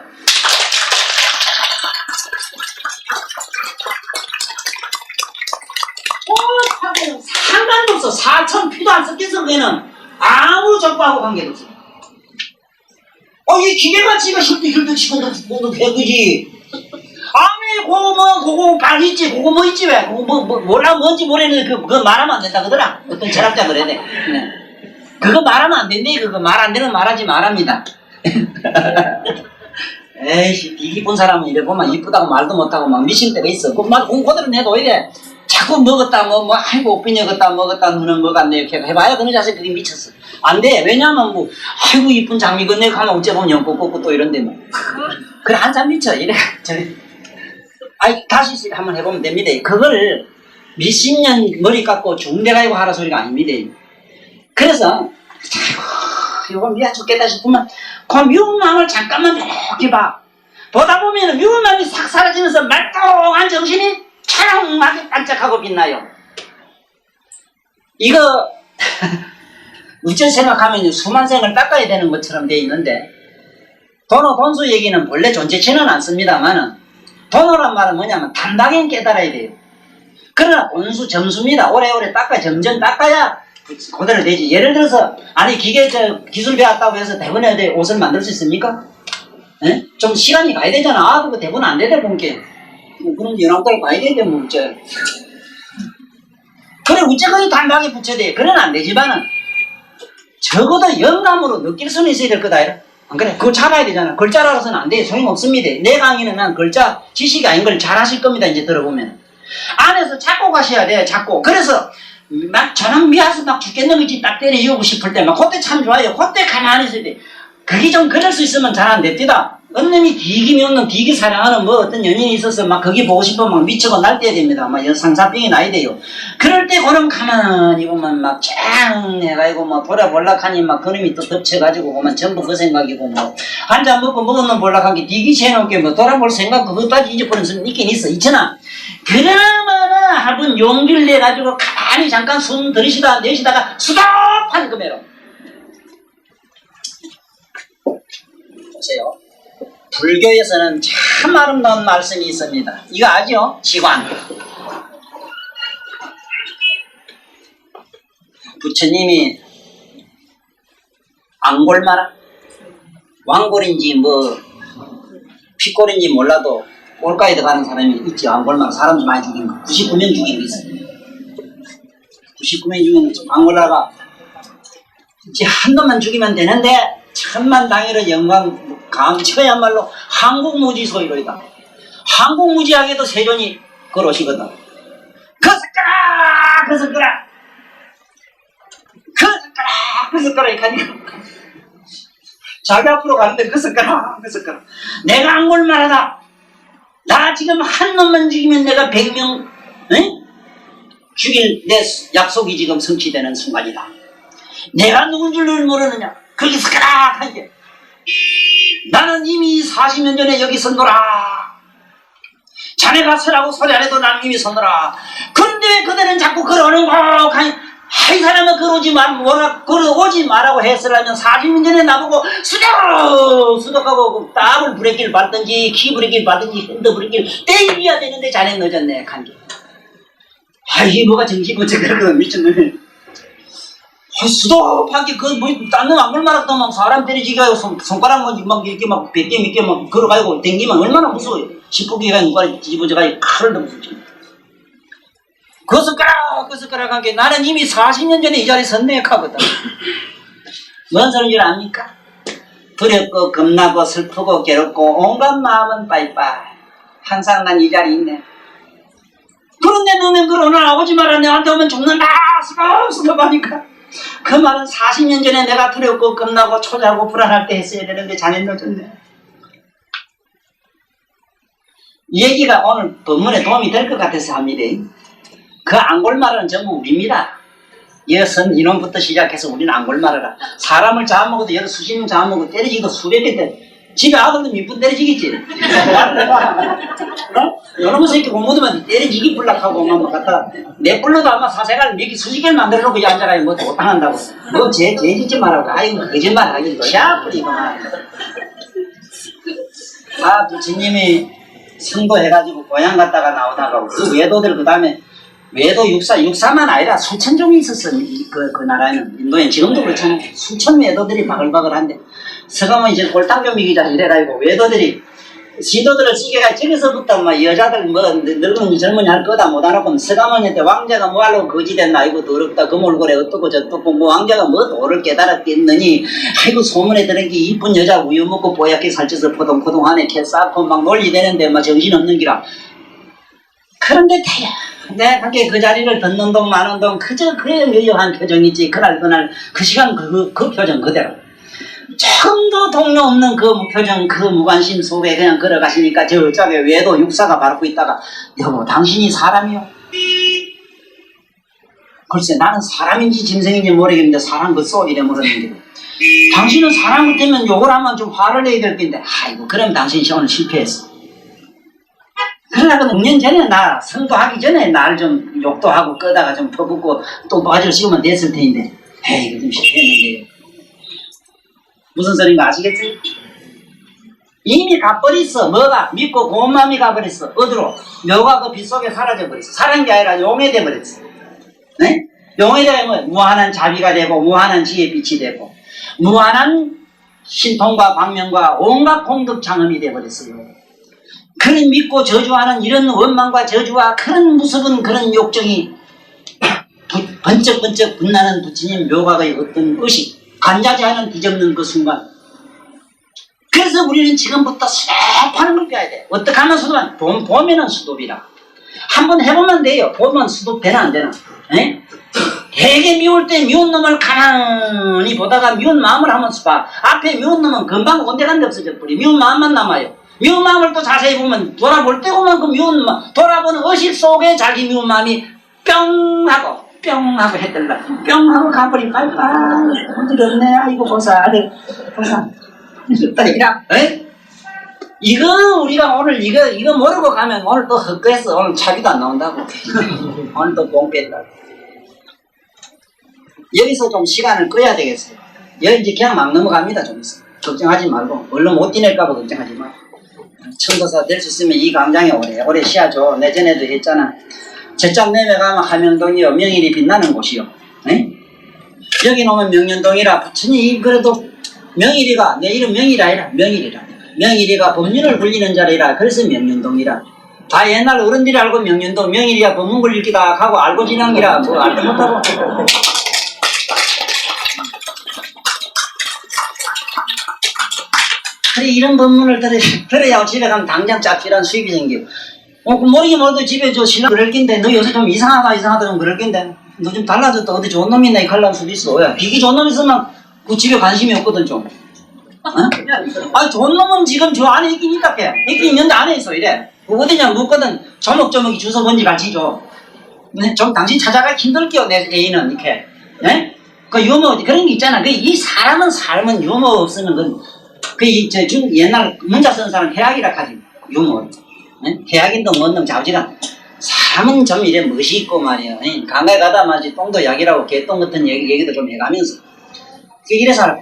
상관도 없어. 4천 피도 안 섞여서 그게는 아무 적과하고 관계도 없어. 이 기계가 지가 힐득 치고도 그지. 아니 그거 발 있지. 그거 뭐 있지 왜? 그거 몰라 뭔지 모르는데 그거 말하면 안 된다 그러더라. 어떤 철학자 그래. 네. 그거 말하면 안 된대. 그거 말 안 되는 말하지 말합니다. 에이씨, 이 이쁜 사람은 이래 보면 이쁘다고 말도 못하고 막 미칠 때가 있어. 그말 그대로 내도 이래. 자꾸 먹었다 아이고 빈여갔다 먹었다 너는 먹었네 이렇게 해봐야 그는 자식 그게 미쳤어. 안 돼. 왜냐면 아이고 이쁜 장미 건네 가면 어째 보면 연꽃 또 이런데 뭐. 그래 한참 미쳐 이래. 다시 한번 해보면 됩니다. 그걸 몇십 년 머리 깎고 중대가이고 하라 소리가 아닙니다. 그래서 이거 미워 죽겠다 싶으면 그 미운 마음을 잠깐만 이렇게 봐. 보다 보면 미운 마음이 싹 사라지면서 말똥한 정신이 촬영하게 반짝하고 빛나요. 이거 우전 생각하면 수만 생을 닦아야 되는 것처럼 돼 있는데 돈수 얘기는 본래 존재치는 않습니다만은 돈어란 말은 뭐냐면 단박에 깨달아야 돼요. 그러나 돈수 점수입니다. 오래오래 닦아 점점 닦아야 그대로 되지. 예를 들어서 아니 기술 배웠다고 해서 대본에 옷을 만들 수 있습니까? 에? 좀 시간이 가야 되잖아. 그거 대본 안 되대 본게. 그런 연합들 가야 되대 뭐 어째. 그래 우체국이 단박에 붙여야 돼. 그건 안 되지만은 적어도 영감으로 느낄 수는 있어야 될 거다. 안 그래? 그거 잘해야 되잖아. 글자라서는 안 돼. 소용없습니다. 내 강의는 난 글자 지식이 아닌 걸 잘하실 겁니다. 이제 들어보면. 안에서 작곡하셔야 돼. 작곡. 그래서 막 저는 미워서 막 죽겠는 거지 딱 때려주고 싶을 때 막 그때 참 좋아요. 그때 가만히 있어야 돼. 그게 좀 그럴 수 있으면 잘 안 됩니다. 언놈이 디기 미없는 디기 사랑하는 뭐 어떤 연인이 있어서 막 거기 보고 싶으면 막 미치고 날뛰어야 됩니다. 막 상사병이 나야 돼요. 그럴 때 그럼 가만히 보면 막 짱 해가지고 뭐 돌아볼락하니 막 그놈이 또 덮쳐가지고 보면 전부 그 생각이고 뭐 한잔 먹고 먹은 놈 볼락한 게 디기 채놓게 뭐 돌아볼 생각 그것까지 잊어버리는 사람 있긴 있어. 있잖아. 그러면은 한번 용기를 내가지고 가만히 잠깐 숨 들이쉬다 내쉬다가 수답하는 그 매로. 보세요. 불교에서는 참 아름다운 말씀이 있습니다. 이거 아죠? 지관. 부처님이 앙골마라 왕골인지 뭐 피골인지 몰라도 골가에 들어가는 사람이 있지. 앙골마라 사람 많이 죽인 거 99명 죽인 거 있어요. 99명 죽인 거 앙골라가 이제 한 놈만 죽이면 되는데 천만 당일의 영광 강처야말로 한국무지소이로이다. 한국무지하게도 세존이 걸어오시거든. 그 숟가락 이렇게 하니까 자기 앞으로 가는데 그 숟가락 내가 앙골말하다. 나 지금 한 놈만 죽이면 내가 100명 죽일 내 약속이 지금 성취되는 순간이다. 내가 누군 줄 모르느냐. 그렇게 숟가락 하니까 나는 이미 40년 전에 여기 섰노라. 자네가 서라고 소리 안 해도 나는 이미 섰노라. 그런데 왜 그대는 자꾸 걸어오는 거? 이 사람은 걸어오지 마라고 했으려면 40년 전에 나보고 수덕하고 따블 브레이크를 밟든지 키 브레이크를 밟든지 핸드 브레이크를 떼야 되는데 자네 늦었네. 간게. 이게 뭐가 정신 못 차려. 미쳤네. 수도파게 뭐 딴놈 안 걸만하다 막 사람 때리지게 하고 손가락 막 이렇게 막 100개 몇 개 막 걸어가지고 댕기면 얼마나 무서워요. 10분기가 누가 뒤집어져가지고 칼을 넣고 죽지. 그 숟가락 한 게 나는 이미 40년 전에 이 자리에 섰네 하거든. 뭔 소리인 줄 압니까? 두렵고 겁나고 슬프고 괴롭고 온갖 마음은 빠이빠이. 항상 난 이 자리에 있네. 그런데 너는 그러나 오지 마라. 내한테 오면 죽는다. 수갑하니까. 그 말은 40년 전에 내가 두렵고 겁나고 초조하고 불안할 때 했어야 되는데 자네 늦었네. 이 얘기가 오늘 법문에 도움이 될 것 같아서 합니다. 그 앙골말은 전부 우리입니다. 여선 이놈부터 시작해서 우리는 앙골말하라. 사람을 잡아먹어도 여러 수십 명 잡아먹고 때려지기도 수백 개 때려. 집에 아들도 몇 분 때려지겠지. 여러분 새끼 공무들만 때려지기 불락하고 막 갖다 내 불러도 아마 사생활 몇개 수십 개를 만들어놓고 이 앉아가 뭐 못당한다고. 뭐 제 짓지 말라고. 아이고 거짓말 하긴 샤프리구만. 부처님이 승도해가지고 고향 갔다가 나오다가 그 외도들 그 다음에 외도 육사만 아니라 수천 종이 있었어. 그 나라에는 인도엔 지금도 그렇잖아요. 수천 외도들이 바글바글한데 서가면 이제 골탕 좀 이기자 이래가지고 외도들이 시도들을 쓰게가 저기서부터 막 여자들 뭐 늙은이 젊은이 할 거다 못 알아보면 서가모니한테 왕자가 뭐하려고 거지됐나 아이고 더럽다 그 몰골에 어떻고 저떻고 뭐 왕자가 뭐 도를 깨달았겠느니 아이고 소문에 들은 게 이쁜 여자 우유 먹고 뽀얗게 살쪄서 포동포동하네 개 쌓고 막 논리되는데 막 정신없는 기라. 그런데 내가 함께 그 자리를 듣는 동 마는 동 그저 그의 묘한 표정이지. 그날 그 시간 그 표정 그대로 조금도 동요 없는 그 무표정 그 무관심 속에 그냥 걸어가시니까 저쪽에 외도 육사가 바르고 있다가 여보 당신이 사람이요? 글쎄 나는 사람인지 짐승인지 모르겠는데 사람 그 소리래 모르는데 당신은 사람 같으면 욕을 하면 좀 화를 내야 될 텐데 아이고 그럼 당신 시험을 실패했어. 그러다가 6년 전에 나 성도하기 전에 날 좀 욕도 하고 끄다가 좀 퍼붓고 또 바지를 씌우면 됐을 텐데 에이 이거 좀 실패했는데요. 무슨 소린가 아시겠지? 이미 가버렸어. 뭐가? 믿고 고운 마음이 가버렸어. 어디로? 묘가 그 빛 속에 사라져버렸어. 사라진 게 아니라 용해돼버렸어. 네? 용해되면 무한한 자비가 되고 무한한 지혜 빛이 되고 무한한 신통과 광명과 온갖 공덕 장엄이 돼버렸어요. 그런 믿고 저주하는 이런 원망과 저주와 그런 무섭은 그런 욕정이 번쩍번쩍 빛나는 부처님 묘각의 어떤 의식 간자지하는 뒤집는 그 순간. 그래서 우리는 지금부터 수도하는 걸 배워야 돼. 어떻게 하면 수도하면? 봄에는 수도비라. 한번 해보면 돼요. 봄은 수도 되나 안 되나? 에? 되게 미울 때 미운 놈을 가만히 보다가 미운 마음을 한번 봐. 앞에 미운 놈은 금방 온데간데 없어져 버려. 미운 마음만 남아요. 미운 마음을 또 자세히 보면 돌아볼 때 보면 그 미운 마음, 돌아보는 의식 속에 자기 미운 마음이 뿅 하고 해들라. 뿅 하고 가버리면 어지럽네. 아이고 보사 이라. 이거 우리가 오늘 이거 모르고 가면 오늘 또 헛거했어. 오늘 차비도 안 나온다고. 오늘 또 공 뺐다. 여기서 좀 시간을 꺼야 되겠어요. 여기 이제 그냥 막 넘어갑니다. 좀 있어. 걱정하지 말고 얼른 못 뛰낼까봐 걱정하지 마. 청도사 될 수 있으면 이 광장에 오래 쉬어줘. 내전에도 했잖아. 제짝 내려가면 함영동이요. 명일이 빛나는 곳이요. 네? 여기 놓으면 명륜동이라 부처님 그래도 명일이가 내 이름 명일이 아니라 명일이가 법륜을 굴리는 자리라. 그래서 명륜동이라. 다 옛날 어른들이 알고 명륜동 명일이가 법문 굴리기다 하고 알고 지낸기라 뭐 알도 못하고. 그래 이런 법문을 들어야 집에 가면 당장 짭짤한 수입이 생기고 모르긴 몰라도 집에 저 신랑 그럴 낀데 너 요새 좀 이상하다 좀 그럴 낀데 너 좀 달라졌다 어디 좋은 놈 있나 이칼 수도 있어. 야, 비기 좋은 놈 있으면 그 집에 관심이 없거든 좀. 아니 좋은 놈은 지금 저 안에 있긴 있다 게 있긴 있는데 안에 있어 이래. 어디냐 묻거든 조목조목이 주소 뭔지 가르치죠. 좀 당신 찾아가기 힘들게요 내 애인은 이렇게. 네? 그 유머 그런 게 있잖아. 그 이 사람은 삶은 유머 없으면 옛날 문자 쓴 사람 해악이라 하지 유머. 네? 해악인도 뭔놈 자우지간 사람은 좀 이래 멋이 있고 말이야. 강가에 가다 마치 똥도 약이라고 개똥 같은 얘기도 좀 해가면서 이래서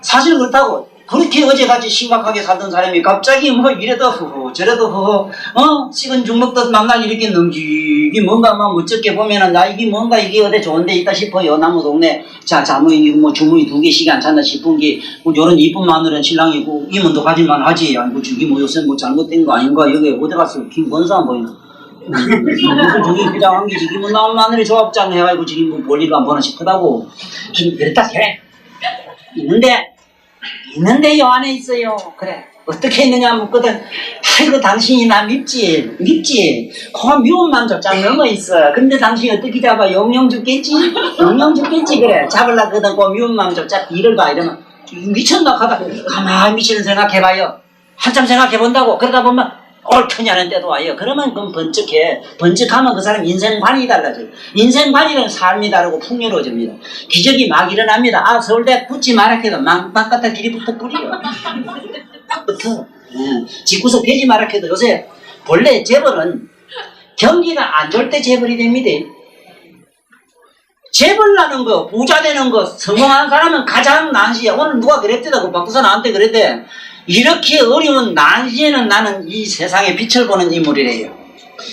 사실 그렇다고 그렇게 어제같이 심각하게 살던 사람이 갑자기 뭐 이래도 허허 저래도 허허 식은 죽 먹듯 만날 이렇게 넘기기 뭔가 막 무척게 보면은 나 이게 뭔가 이게 어디 좋은 데 있다 싶어요. 나무 동네 자무이 뭐 주무이 2개씩 괜찮나 싶은 게 뭐 요런 이쁜 마늘은 신랑이고 이문도 가질만 하지. 아이고 저기 뭐 요새 뭐 잘못된 거 아닌가 여기 어디 갔어 김건수 안 보이나 저기 비장한 게 지금 뭐 나온 마늘이 조합장 해가지고 지금 뭐 볼일도 안 보나 싶다고 그랬다 해. 있는데 요 안에 있어요. 그래 어떻게 있느냐 묻거든. 아이고 당신이 나 밉지 그만 미움만 쫙 넘어 있어. 근데 당신이 어떻게 잡아 영영 죽겠지 그래 잡으려거든 그 미움만 쫙 일을 봐 이러면 미쳤나 하다 가만히 미치는 생각해봐요. 한참 생각해본다고 그러다 보면 옳더냐는 때도 와요. 그러면 그건 번쩍하면 그 사람 인생관이 달라져요. 인생관이는 삶이 다르고 풍요로워집니다. 기적이 막 일어납니다. 아 서울대 붙지 마라 해도 막 갖다 길이부터 뿌리요. 붙어. 집구석 되지 마라 해도 요새 본래 재벌은 경기가 안 좋을 때 재벌이 됩니다. 재벌 나는 거 부자 되는 거 성공한 사람은 가장 난시야. 오늘 누가 그랬대다 그 박두사 나한테 그랬대. 이렇게 어려운 난시에는 나는 이 세상에 빛을 보는 인물이래요.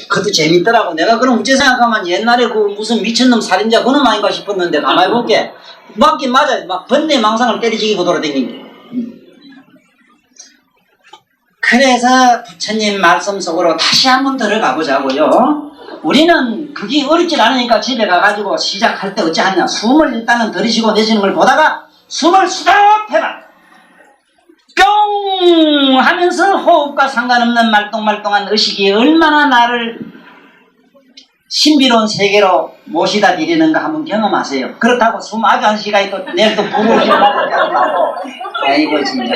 그것도 재밌더라고. 내가 그럼 어째 생각하면 옛날에 그 무슨 미친놈 살인자 그놈 아닌가 싶었는데 가만히 볼게 맞긴 맞아요. 막 번뇌망상을 때리지기고 돌아다니는 게. 그래서 부처님 말씀 속으로 다시 한번 들어가 보자고요. 우리는 그게 어렵지 않으니까 집에 가가지고 시작할 때 어찌하냐 숨을 일단은 들이쉬고 내쉬는 걸 보다가 숨을 수독해봐. 뿅 하면서 호흡과 상관없는 말똥말똥한 의식이 얼마나 나를 신비로운 세계로 모시다 드리는가 한번 경험하세요. 그렇다고 숨 아주 한 시간이 또 내일 또 부르고 싶다고 아이고 진짜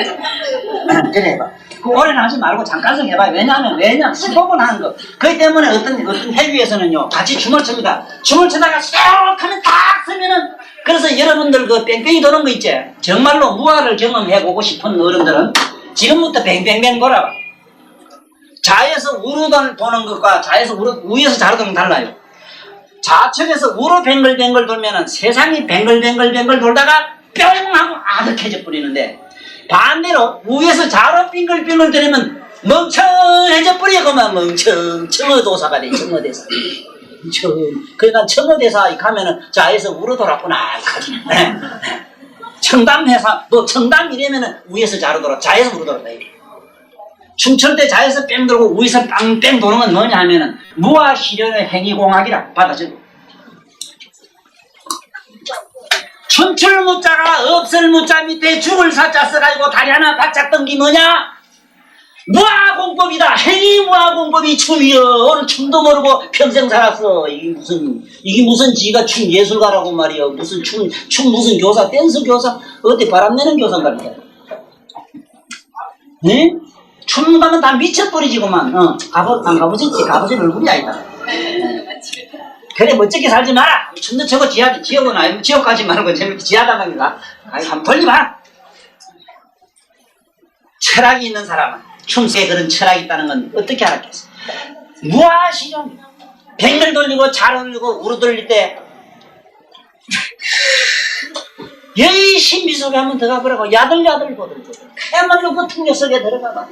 그래 해봐. 그 오래는 하지 말고 잠깐씩 해봐요. 왜냐하면 15분 하는 거 그렇기 때문에 어떤 회비에서는요 같이 춤을 춥니다. 춤을 추다가 쏙 하면 딱 서면은 그래서 여러분들 그 뺑뺑이 도는 거 있지? 정말로 무아를 경험해보고 싶은 어른들은 지금부터 뱅뱅뱅 돌아봐. 좌에서 우로 도는 것과 우에서 좌로 도는 건 달라요. 좌측에서 우로 뱅글뱅글 돌면은 세상이 뱅글뱅글 돌다가 뿅 하고 아득해져 버리는데 반대로 우에서 좌로 빙글빙글 돌면 멍청해져 버리고만 청어도사가 돼. 청어대사. 그러니까 청어대사 가면은 좌에서 우로 돌았구나 하지. 청담회사 청담이래면은 위에서 좌로 돌아 좌에서 우로 돌았다 이래. 춤출 때 좌에서 뺑 돌고 위에서 빵뺑 도는 건 뭐냐 하면은 무아실현의 행위공학이라 받아주고 춤출 무자가 없을 무자 밑에 죽을 사자 써가지고 다리 하나 바짝 던기 뭐냐? 무아공법이다. 행위 무아공법이 춤이여. 오늘 춤도 모르고 평생 살았어. 이게 무슨 지가 춤 예술가라고 말이여. 무슨 춤 무슨 교사, 댄스 교사, 어디 바람내는 교사인가 보다. 네? 춤 가면 다 미쳐버리지구만. 안 가보셨지? 가보신 얼굴이 아니다. 그래, 멋지게 살지 마라. 춤도 저거 지역은 아니고, 지역 가지 말고, 재밌게 지하다는 거다. 한번 돌리마. 철학이 있는 사람은, 춤새에 그런 철학이 있다는 건 어떻게 알았겠어? 무아시죠? 백날 돌리고, 잘 돌리고, 우르 돌릴 때, 여의 신비속에 한번 들어가보라고 야들야들 거들고 그야말로 그 풍요 속에 들어가봐.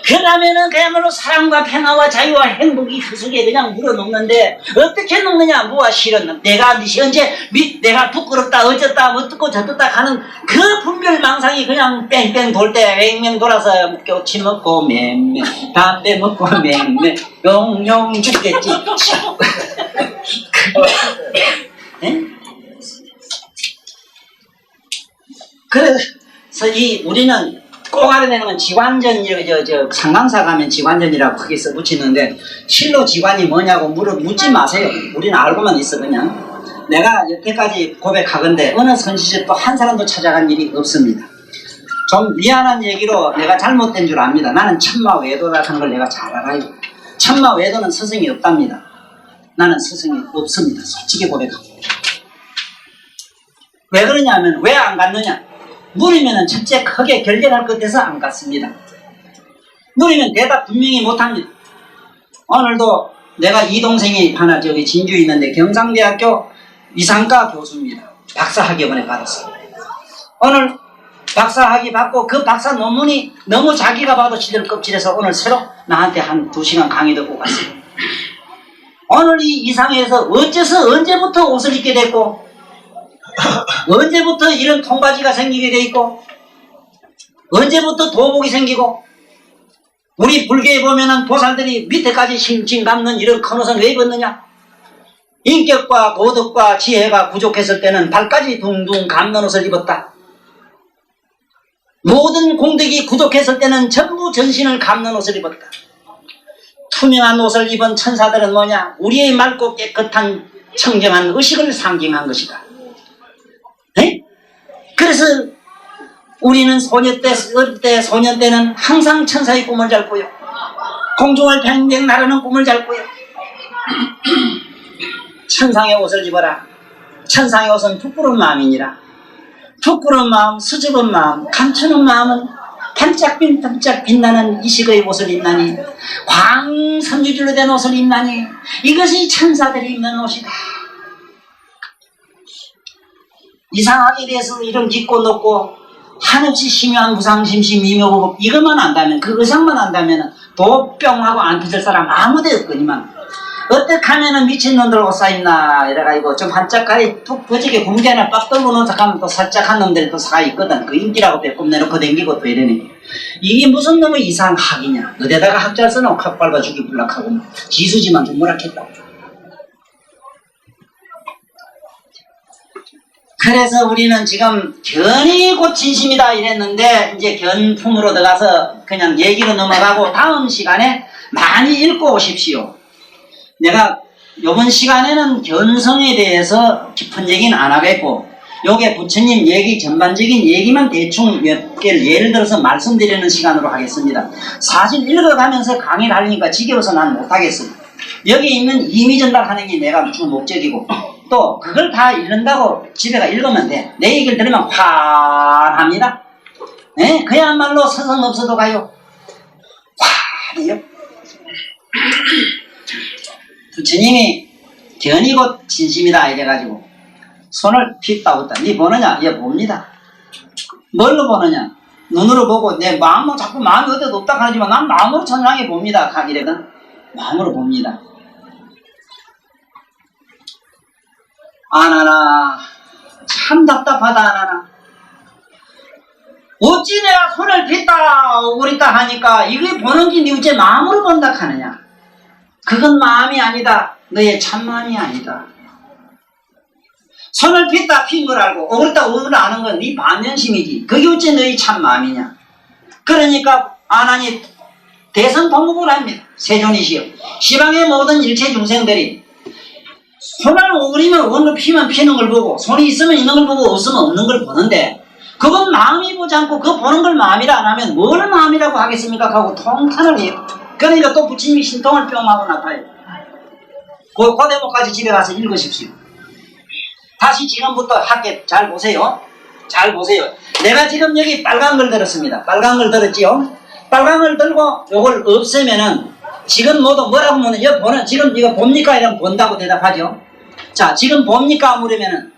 그러면은 그야말로 사랑과 평화와 자유와 행복이 그 속에 그냥 물어놓는데 어떻게 놓느냐. 뭐가 싫은 내가 언제 내가 부끄럽다 어쩌다 뭐 뜯고 저뜯다 하는 그 분별망상이 그냥 뺑뺑 돌 때 맹맹 돌아서 꼬치 먹고 맹맹 담배 먹고 맹맹 용용 죽겠지. 네? 그래서 우리는 꼭 알아내는 건 지관전, 상강사 가면 지관전이라고 크게 써붙이는데 실로 지관이 뭐냐고 묻지 마세요. 우리는 알고만 있어. 그냥 내가 여태까지 고백하건대 어느 선시집 또 한 사람도 찾아간 일이 없습니다. 좀 미안한 얘기로 내가 잘못된 줄 압니다. 나는 천마외도라 하는 걸 내가 잘 알아요. 천마외도는 스승이 없답니다. 나는 스승이 없습니다. 솔직히 고백합니다. 왜 그러냐면 왜 안 갔느냐. 물으면은 첫째 크게 결정할 것 같아서 안 갔습니다. 물으면 대답 분명히 못합니다. 오늘도 내가 이 동생이 하나 저기 진주에 있는데 경상대학교 위상과 교수입니다. 박사학위원회 받았어요. 오늘 박사학위 받고 그 박사 논문이 너무 자기가 봐도 시들 껍질해서 오늘 새로 나한테 한 2시간 강의 듣고 갔어요. 오늘 이 이상에서 어째서 언제부터 옷을 입게 됐고 언제부터 이런 통바지가 생기게 돼 있고 언제부터 도복이 생기고 우리 불교에 보면은 보살들이 밑에까지 싱싱 감는 이런 큰 옷은 왜 입었느냐. 인격과 도덕과 지혜가 부족했을 때는 발까지 둥둥 감는 옷을 입었다. 모든 공덕이 부족했을 때는 전부 전신을 감는 옷을 입었다. 투명한 옷을 입은 천사들은 뭐냐. 우리의 맑고 깨끗한 청정한 의식을 상징한 것이다. 네? 그래서 우리는 소년 때는 항상 천사의 꿈을 잘 꾸요. 공중을 뱅뱅 나르는 꿈을 잘 꾸요. 천상의 옷을 입어라. 천상의 옷은 부끄러운 마음이니라. 부끄러운 마음, 수줍은 마음, 감추는 마음은 반짝반짝 빛나는 이식의 옷을 입나니 광선유질로 된 옷을 입나니 이것이 천사들이 입는 옷이다. 이상하게 대해서 이런 깊고 높고 한없이 심요한 무상심심 미묘법 이것만 안다면 그 의상만 안다면 도병하고 안 터질 사람 아무도 없거니만 어떻게 하면은 미친놈들 옷 사입나 이래가지고 좀 한짝가리 툭 버지게 공개나 빡 떨고 놓은 잠깐만 또 살짝 한 놈들이 또 사가 있거든. 그 인기라고 빼꼼 내놓고 댕기고 또 이러네. 이게 무슨 놈의 이상학이냐. 어디다가 학자를 써놓고 칵 밟아 주기 불락하고 지수지만 좀 뭐라했다고. 그래서 우리는 지금 견이 곧 진심이다 이랬는데 이제 견품으로 들어가서 그냥 얘기로 넘어가고 다음 시간에 많이 읽고 오십시오. 내가 이번 시간에는 견성에 대해서 깊은 얘기는 안 하겠고 요게 부처님 얘기 전반적인 얘기만 대충 몇 개를 예를 들어서 말씀드리는 시간으로 하겠습니다. 사실 읽어가면서 강의를 하려니까 지겨워서 난 못하겠어요. 여기 있는 임의 전달하는 게 내가 주 목적이고 또 그걸 다 읽는다고 집에가 읽으면 돼. 내 얘기를 들으면 환합니다. 네? 그야말로 서성 없어도 가요. 환해요. 부처님이 견이 곧 진심이다 이래가지고 손을 픽 따왔다. 니 보느냐? 예, 봅니다. 뭘로 보느냐? 눈으로 보고 내 마음은 자꾸 마음이 어디도 없다 하지만 난 마음으로 천상에 봅니다. 이래거든. 마음으로 봅니다. 아나나 참 답답하다. 아나나 어찌 내가 손을 폈다 오그리다 하니까 이게 보는지 니 어째 마음으로 본다 하느냐. 그건 마음이 아니다. 너의 참마음이 아니다. 손을 폈다 핀 걸 알고 오그렸다 오그려 아는 건 네 반면심이지. 그게 어째 너의 참마음이냐. 그러니까 아나니 대선 통곡을 합니다. 세존이시여 시방의 모든 일체 중생들이 손을 오그리면 원로 피면 피는 걸 보고 손이 있으면 있는 걸 보고 없으면 없는 걸 보는데 그건 마음이 보지 않고 그 보는 걸 마음이라 안 하면 뭘 마음이라고 하겠습니까? 하고 통탄을 해요. 그러니까 또 부처님이 신통을 뿅 하고 나타나요. 그 대목까지 집에 가서 읽으십시오. 다시 지금부터 할게 잘 보세요. 잘 보세요. 내가 지금 여기 빨간 걸 들었습니다. 빨간 걸 들었지요? 빨간 걸 들고 요걸 없애면은 지금 모두 뭐라고 묻는 이거 보는 지금 이거 봅니까? 이러면 본다고 대답하죠. 자 지금 봅니까? 물으면은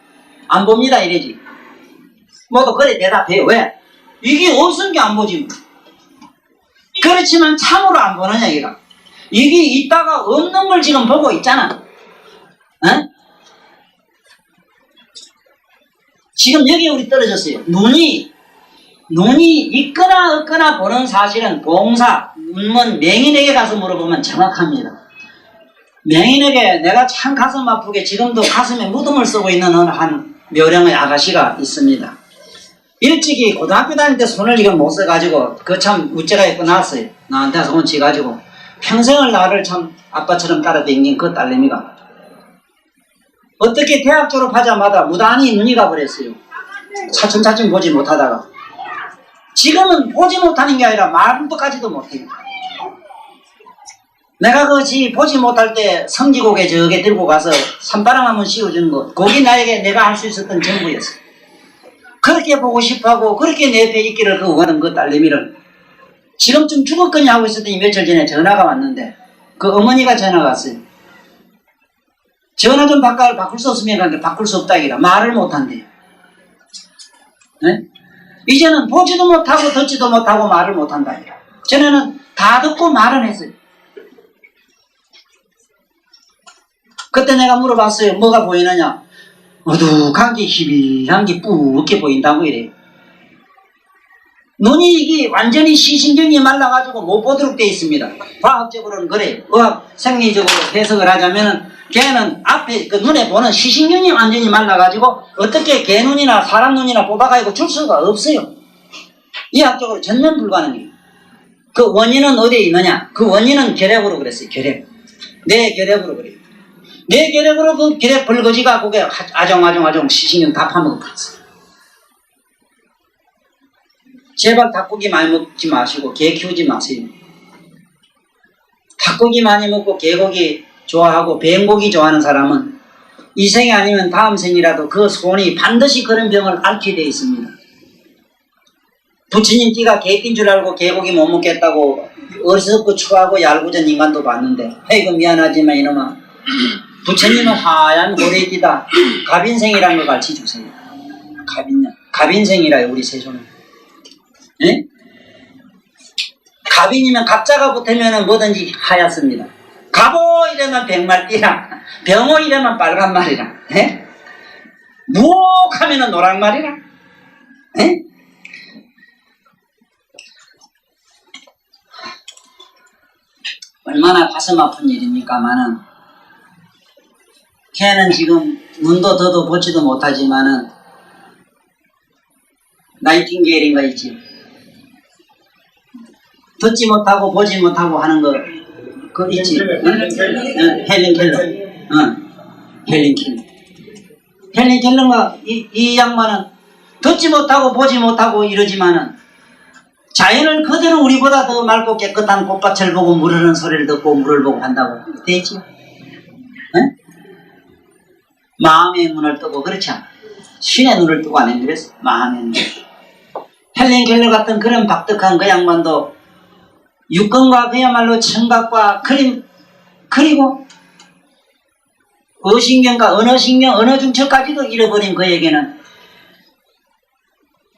안 봅니다 이래지. 모두 그래 대답해요. 왜? 이게 없은 게 안 보지. 그렇지만 참으로 안 보느냐 이가. 이게 있다가 없는 걸 지금 보고 있잖아. 에? 지금 여기 우리 떨어졌어요. 눈이 있거나 없거나 보는 사실은 봉사, 문문, 맹인에게 가서 물어보면 정확합니다. 맹인에게 내가 참 가슴 아프게 지금도 가슴에 무덤을 쓰고 있는 어느 한 묘령의 아가씨가 있습니다. 일찍이 고등학교 다닐 때 손을 이걸 못 써가지고 그 참 우째가게 끝났어요. 나한테 손 쥐가지고 평생을 나를 참 아빠처럼 따라다닌 그 딸내미가 어떻게 대학 졸업하자마자 무단히 눈이 가버렸어요. 차츰차츰 보지 못하다가 지금은 보지 못하는 게 아니라 말부터까지도 못해요. 내가 그것이 보지 못할 때 성지고개 저게 들고 가서 산바람 한번 씌워주는 것 거기 나에게 내가 할 수 있었던 전부였어요. 그렇게 보고 싶어하고 그렇게 내 옆에 있기를 그 원하는 그 딸내미를 지금쯤 죽었거니 하고 있었더니 며칠 전에 전화가 왔는데 그 어머니가 전화가 왔어요. 전화 좀 바꿀 수 없으면 그런데 바꿀 수 없다기라 말을 못한대요. 네? 이제는 보지도 못하고 듣지도 못하고 말을 못한다기라. 전에는 다 듣고 말은 했어요. 그때 내가 물어봤어요. 뭐가 보이느냐? 어둑한 게 희비한 게 뿌옇게 보인다고 이래요. 눈이 이게 완전히 시신경이 말라가지고 못 보도록 되어 있습니다. 과학적으로는 그래요. 의학 생리적으로 해석을 하자면은 걔는 앞에 그 눈에 보는 시신경이 완전히 말라가지고 어떻게 개 눈이나 사람 눈이나 뽑아가지고 줄 수가 없어요. 이학적으로 전면 불가능해요. 그 원인은 어디에 있느냐? 그 원인은 결핵으로 그랬어요. 결핵. 내 결핵으로 그래요. 내 결핵으로 그 결핵 벌거지가 그게 아정아정 시신경 다 파먹어버렸어요. 제발 닭고기 많이 먹지 마시고 개 키우지 마세요. 닭고기 많이 먹고 개고기 좋아하고 뱀고기 좋아하는 사람은 이 생이 아니면 다음 생이라도 그 손이 반드시 그런 병을 앓게 되어 있습니다. 부처님 띠가 개띠인 줄 알고 개고기 못 먹겠다고 어리석고 추하고 얄궂은 인간도 봤는데 아이고 미안하지만 이놈아 부처님은 하얀 고래띠다. 갑인생이라는 걸 가르쳐주세요. 갑인생이라요 우리 세존은. 예? 갑인이면 갑자가 붙으면 뭐든지 하얗습니다. 갑오 이러면 백말띠라 병오 이러면 빨간말이라 예? 무옥하면 노랑말이라 예? 얼마나 가슴 아픈 일입니까마는 걔는 지금 눈도 더도 보지도 못하지만은 나이팅게일인가 있지 듣지 못하고 보지 못하고 하는 거 그 있지 헬린 켈러 헬린 켈러 헬린 켈러가 이 양반은 듣지 못하고 보지 못하고 이러지만은 자연을 그대로 우리보다 더 맑고 깨끗한 꽃밭을 보고 물 흐르는 소리를 듣고 물을 보고 한다고 되지 마음의 문을 뜨고 그렇지 않아 신의 눈을 뜨고 안 했는데 마음의 눈 헬린 켈러 같은 그런 박득한 그 양반도 육건과 그야말로 청각과 그리고 어신경과 언어신경, 언어중처까지도 잃어버린 그에게는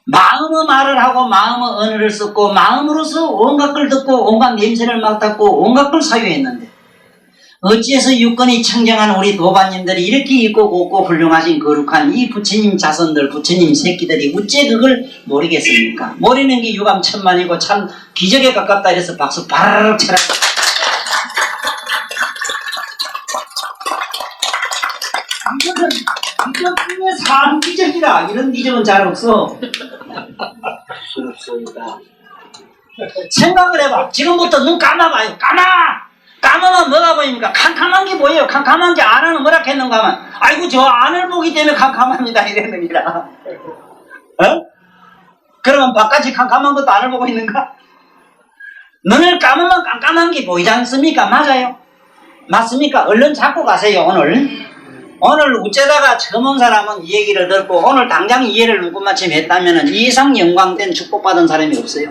마음의 말을 하고 마음의 언어를 썼고 마음으로서 온갖 걸 듣고 온갖 냄새를 맡았고 온갖 걸 사유했는데 어찌해서 육건이 청정한 우리 도반님들이 이렇게 있고 곱고 훌륭하신 거룩한 이 부처님 자손들, 부처님 새끼들이 어째 그걸 모르겠습니까? 모르는 게 유감천만이고 참 기적에 가깝다 이래서 박수 바르르 쳐라. 이것은 기적 중에 산 기적이라 이런 기적은 잘 없어. 없습니다. 생각을 해봐. 지금부터 눈 감아봐요. 감으면 뭐가 보입니까? 캄캄한 게 보여요. 캄캄한 게 안 하면 뭐라 했는가 하면 아이고 저 안을 보기 때문에 캄캄합니다 이랬는 기라. 어? 그러면 바깥이 캄캄한 것도 안을 보고 있는가? 눈을 감으면 깜깜한 게 보이지 않습니까? 맞아요. 맞습니까? 얼른 잡고 가세요. 오늘 어쩌다가 처음 온 사람은 이 얘기를 듣고 오늘 당장 이해를 눈꽃맞춤 했다면 이 이상 영광된 축복받은 사람이 없어요.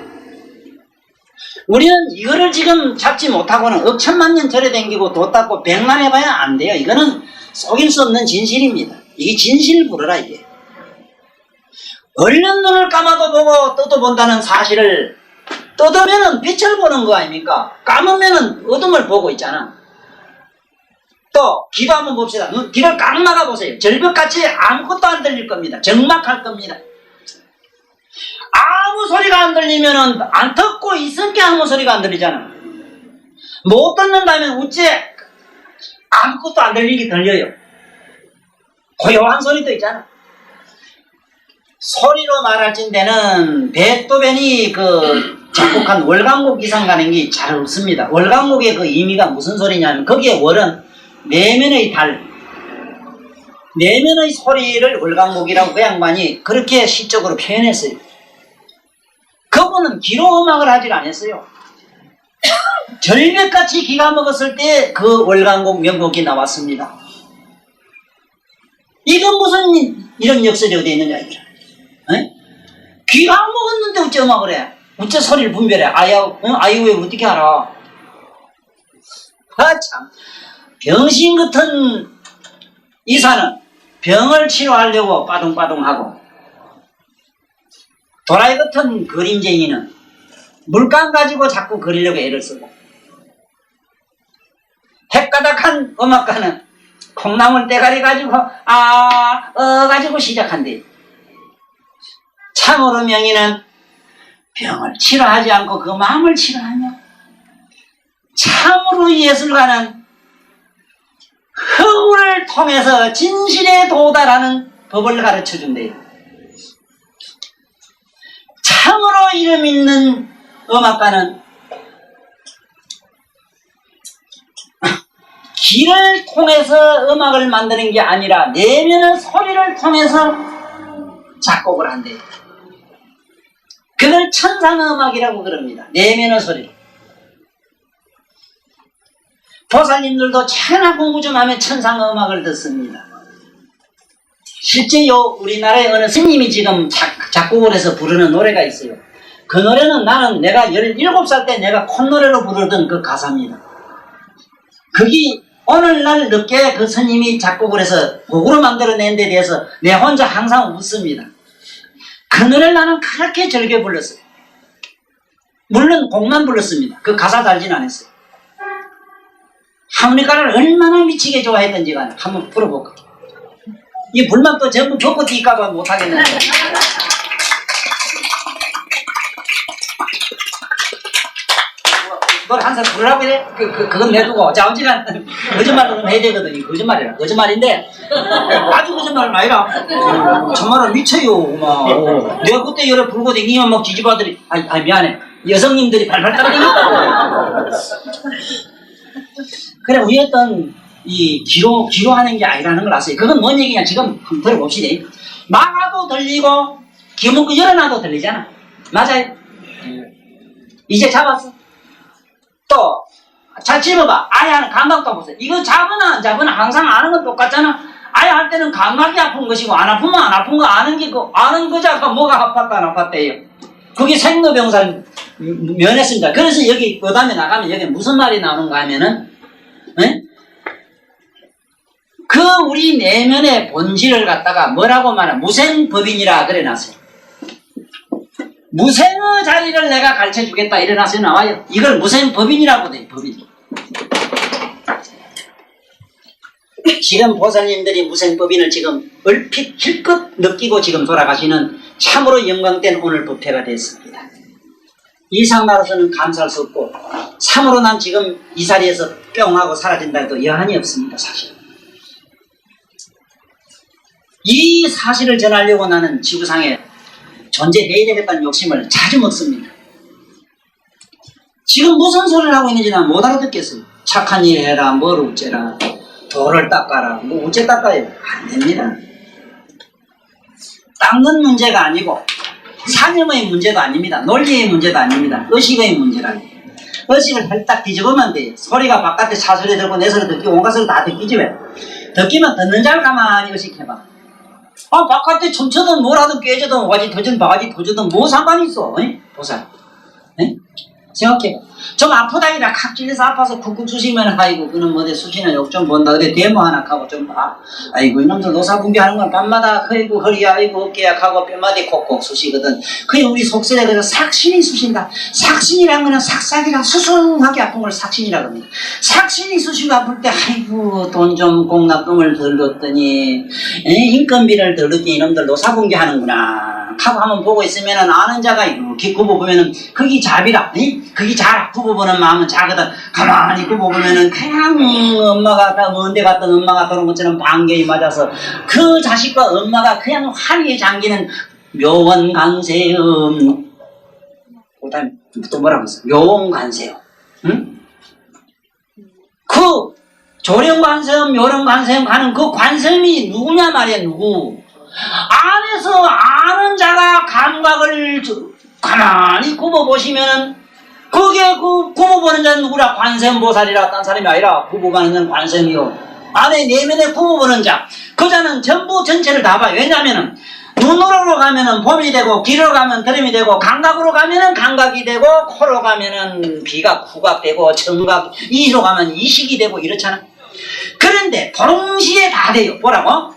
우리는 이거를 지금 잡지 못하고는 억천만 년 절에 댕기고 도 닦고 백만해봐야 안 돼요. 이거는 속일 수 없는 진실입니다. 이게 진실 부르라 이게. 얼른 눈을 감아도 보고 떠도 본다는 사실을 떠들면은 빛을 보는 거 아닙니까? 감으면은 어둠을 보고 있잖아. 또 귀도 한번 봅시다. 귀를 꽉 막아보세요. 절벽같이 아무것도 안 들릴 겁니다. 적막할 겁니다. 아무 소리가 안 들리면은 안 듣고 있을 게 아무 소리가 안 들리잖아. 못 듣는다면 어째 아무것도 안 들리게 들려요. 고요한 소리도 있잖아. 소리로 말할진대는 베토벤이 작곡한 월광곡 이상 가는 게 잘 없습니다. 월광곡의 그 의미가 무슨 소리냐면 거기에 월은 내면의 달, 내면의 소리를 월광곡이라고 그 양반이 그렇게 시적으로 표현했어요. 그분은 귀로 음악을 하질 않았어요. 절벽같이 기가 먹었을 때 그 월광곡 명곡이 나왔습니다. 이건 무슨 이런 역설이 어디 있느냐 이거야. 귀가 먹었는데 어째 음악을 해? 어째 소리를 분별해? 아이왜 어떻게 알아? 참 병신 같은 이사는 병을 치료하려고 빠둥빠둥하고 도라이 같은 그림쟁이는 물감 가지고 자꾸 그리려고 애를 쓰고 핵가닥한 음악가는 콩나물 대가리 가지고 가지고 시작한대. 참으로 명의는 병을 치료하지 않고 그 마음을 치료하며 참으로 예술가는 허울을 통해서 진실에 도달하는 법을 가르쳐준대요. 참으로 이름 있는 음악가는 귀를 통해서 음악을 만드는 게 아니라 내면의 소리를 통해서 작곡을 한대요. 그걸 천상음악이라고 그럽니다. 내면의 소리. 보살님들도 천하 공부 좀 하면 천상음악을 듣습니다. 실제요 우리나라에 어느 스님이 지금 작곡을 해서 부르는 노래가 있어요. 그 노래는 나는 내가 17살 때 내가 콧노래로 부르던 그 가사입니다. 그게 오늘날 늦게 그 스님이 작곡을 해서 곡으로 만들어낸 데 대해서 내 혼자 항상 웃습니다. 그 노래를 나는 그렇게 즐겨 불렀어요. 물론 곡만 불렀습니다. 그 가사 달진 않았어요. 하모니카를 얼마나 미치게 좋아했던지 간에 한번 풀어볼까. 이 불만 또 전부 줬고 뛸까봐 못하겠는데. 그걸 항상 부르라고 그래? 그건 내두고. 자, 언제나 거짓말도 좀 해야 되거든. 이 거짓말이라. 거짓말인데, 아주 거짓말은 아니라, 정말로 미쳐요. 내가 그때 열에 불고 댕기면 막 지지바들이, 미안해. 여성님들이 발발 따라다니겠다고. 그래, 우리 어떤, 기로 하는 게 아니라는 걸 아세요. 그건 뭔 얘기냐. 지금 한번 들어봅시다. 막아도 들리고, 기문구 열어놔도 들리잖아. 맞아요? 이제 잡았어. 또, 잘 집어봐. 아예 하는 감각도 보세요. 이거 잡으나 안 잡으나 항상 아는 건 똑같잖아. 아예 할 때는 감각이 아픈 것이고, 안 아프면 안 아픈 거 아는 게, 아는 거자가 뭐가 아팠다 안 아팠대요. 그게 생로병사를 면했습니다. 그래서 여기, 그 다음에 나가면 여기 무슨 말이 나오는가 하면은, 그 우리 내면의 본질을 갖다가 뭐라고 말하면 무생법인이라 그래 놨어요. 무생의 자리를 내가 가르쳐 주겠다 이래놔서 나와요. 이걸 무생법인이라고 돼요. 법인. 지금 보살님들이 무생법인을 지금 얼핏 힐끗 느끼고 지금 돌아가시는 참으로 영광된 오늘 법회가 됐습니다. 이상나로서는 감사할 수 없고 참으로 난 지금 이 자리에서 뿅 하고 사라진다 해도 여한이 없습니다. 사실. 이 사실을 전하려고 나는 지구상에 존재해야 되겠다는 욕심을 자주 먹습니다. 지금 무슨 소리를 하고 있는지 난 못 알아듣겠어요. 착한 일 해라, 뭘 어째라, 돌을 닦아라, 뭐 어째 닦아요? 안 됩니다. 닦는 문제가 아니고 사념의 문제도 아닙니다. 논리의 문제도 아닙니다. 의식의 문제라니. 의식을 딱 뒤집으면 돼요. 소리가 바깥에 차 소리 들고 내 소리 듣기 온갖 소리 다 듣기지 왜? 듣기만 듣는 자를 가만히 의식해봐. 아, 바깥에 춤추든 뭐라든 깨져든 와지 터진 바가지 터지든 뭐 상관이 있어? 보살. 생각해봐. 좀 아프다니라 칵 찔려서 아파서 쿡쿡 쑤시면 아이고 그는 어디 쑤시는 욕 좀 본다. 어디 데모 하나 하고 좀 봐. 아이고 이놈들 노사분비하는 건 밤마다 아이고 허리야 아이고 어깨야 하고 뼈마디 콕콕 쑤시거든. 그게 우리 속설에 그래서 삭신이 쑤신다. 삭신이란 거는 삭삭이랑 수승하게 아픈 걸 삭신이라고 합니다. 삭신이 쑤시고 아플 때 아이고 돈 좀 공납금을 덜 줬더니 인건비를 덜 줬더니 이놈들 노사분비하는구나 하고 한번 보고 있으면은 아는 자가 이렇게 굽어보면은 그게 잡이라. 그게 자라. 굽어보는 마음은 자거든. 가만히 굽어보면은 그냥 엄마가 먼데 갔던 엄마가 그런 것처럼 반경이 맞아서 그 자식과 엄마가 그냥 환희에 잠기는 묘원관세음. 그 다음에 또 뭐라고 했어? 묘원관세음. 응? 그 조령관세음, 묘령관세음 가는 그 관세음이 누구냐 말이야, 누구? 안에서 아는 자가 감각을 가만히 굽어보시면은 그게 그 굽어보는 자는 누구라? 관세음보살이라 딴 사람이 아니라 굽어가는 자는 관세음이요. 안에 내면에 굽어보는 자 그 자는 전부 전체를 다 봐요. 왜냐하면은 눈으로 가면은 봄이 되고 귀로 가면 드름이 되고 감각으로 가면은 감각이 되고 코로 가면은 비가 후각 되고 청각 이로 가면 이식이 되고 이렇잖아. 그런데 동시에 다 돼요. 뭐라고?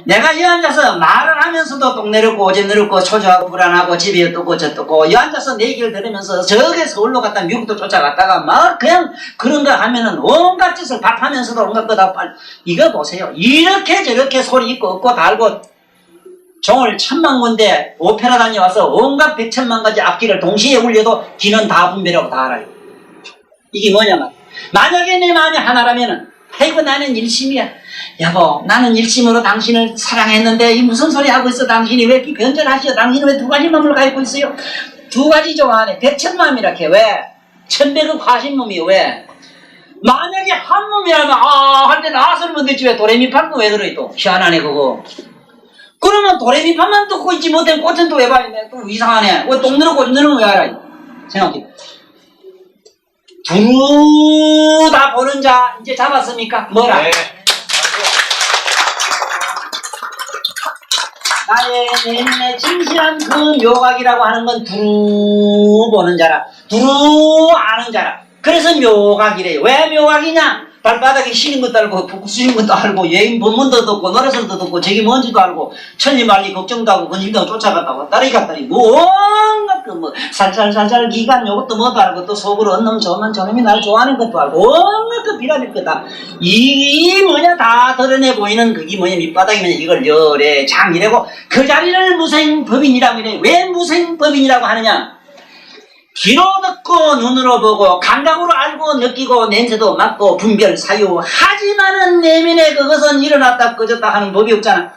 내가 여 앉아서 말을 하면서도 똥 내렸고 어제 내렸고 초조하고 불안하고 집에 떴고 저 떴고 여 앉아서 내 얘기를 들으면서 저게 서울로 갔다 미국도 쫓아갔다가 막 그냥 그런가 하면은 온갖 짓을 밥하면서도 온갖 거다 빨리 이거 보세요. 이렇게 저렇게 소리 있고 없고 다 알고 종을 1000만 군데 오페라 다녀와서 온갖 100천만 가지 악기를 동시에 울려도 귀는 다 분별하고 다 알아요. 이게 뭐냐면 만약에 내 마음이 하나라면은 아이고 나는 일심이야. 여보 나는 일심으로 당신을 사랑했는데 이 무슨 소리 하고 있어. 당신이 왜 이렇게 변절하시오. 당신은 왜 두 가지 마음을 갖고 있어요. 두 가지 좋아하네. 백천마음이라 해. 왜? 천백은 화신몸이 왜? 만약에 한 몸이라면 할 때 나서면 되지 왜 도레미파는 왜 들어 또 희한하네 그거. 그러면 도레미파만 듣고 있지 못해 꽃은 또 왜 봐야 돼? 또 이상하네. 왜 똥 늘어 꽃 늘어 왜 알아? 생각해. 두루 다 보는 자 이제 잡았습니까? 뭐라? 네. 나의 내면의 진실한 그 묘각이라고 하는 건 두루 보는 자라. 두루 아는 자라. 그래서 묘각이래요. 왜 묘각이냐? 발바닥에 쉬는 것도 알고 푹 쉬는 것도 알고 여인 본문도 듣고 노래소리도 듣고 저기 뭔지도 알고 천리말리 걱정도 하고 근심도 쫓아갔다 왔다리 갔다리 뭔가 뭐 살살살살 기간 요것도 뭐도 알고 또 속으로 언놈 저놈 저놈이 날 좋아하는 것도 알고 온갖 그 비라밀 거다. 이 뭐냐 다 드러내 보이는 그게 뭐냐 밑바닥이면 이걸 열에 장이라고 그 자리를 무생법인이라고 이래. 왜 무생법인이라고 하느냐? 귀로 듣고 눈으로 보고 감각으로 알고 느끼고 냄새도 맡고 분별 사유 하지만은 내면에 그것은 일어났다 꺼졌다 하는 법이 없잖아.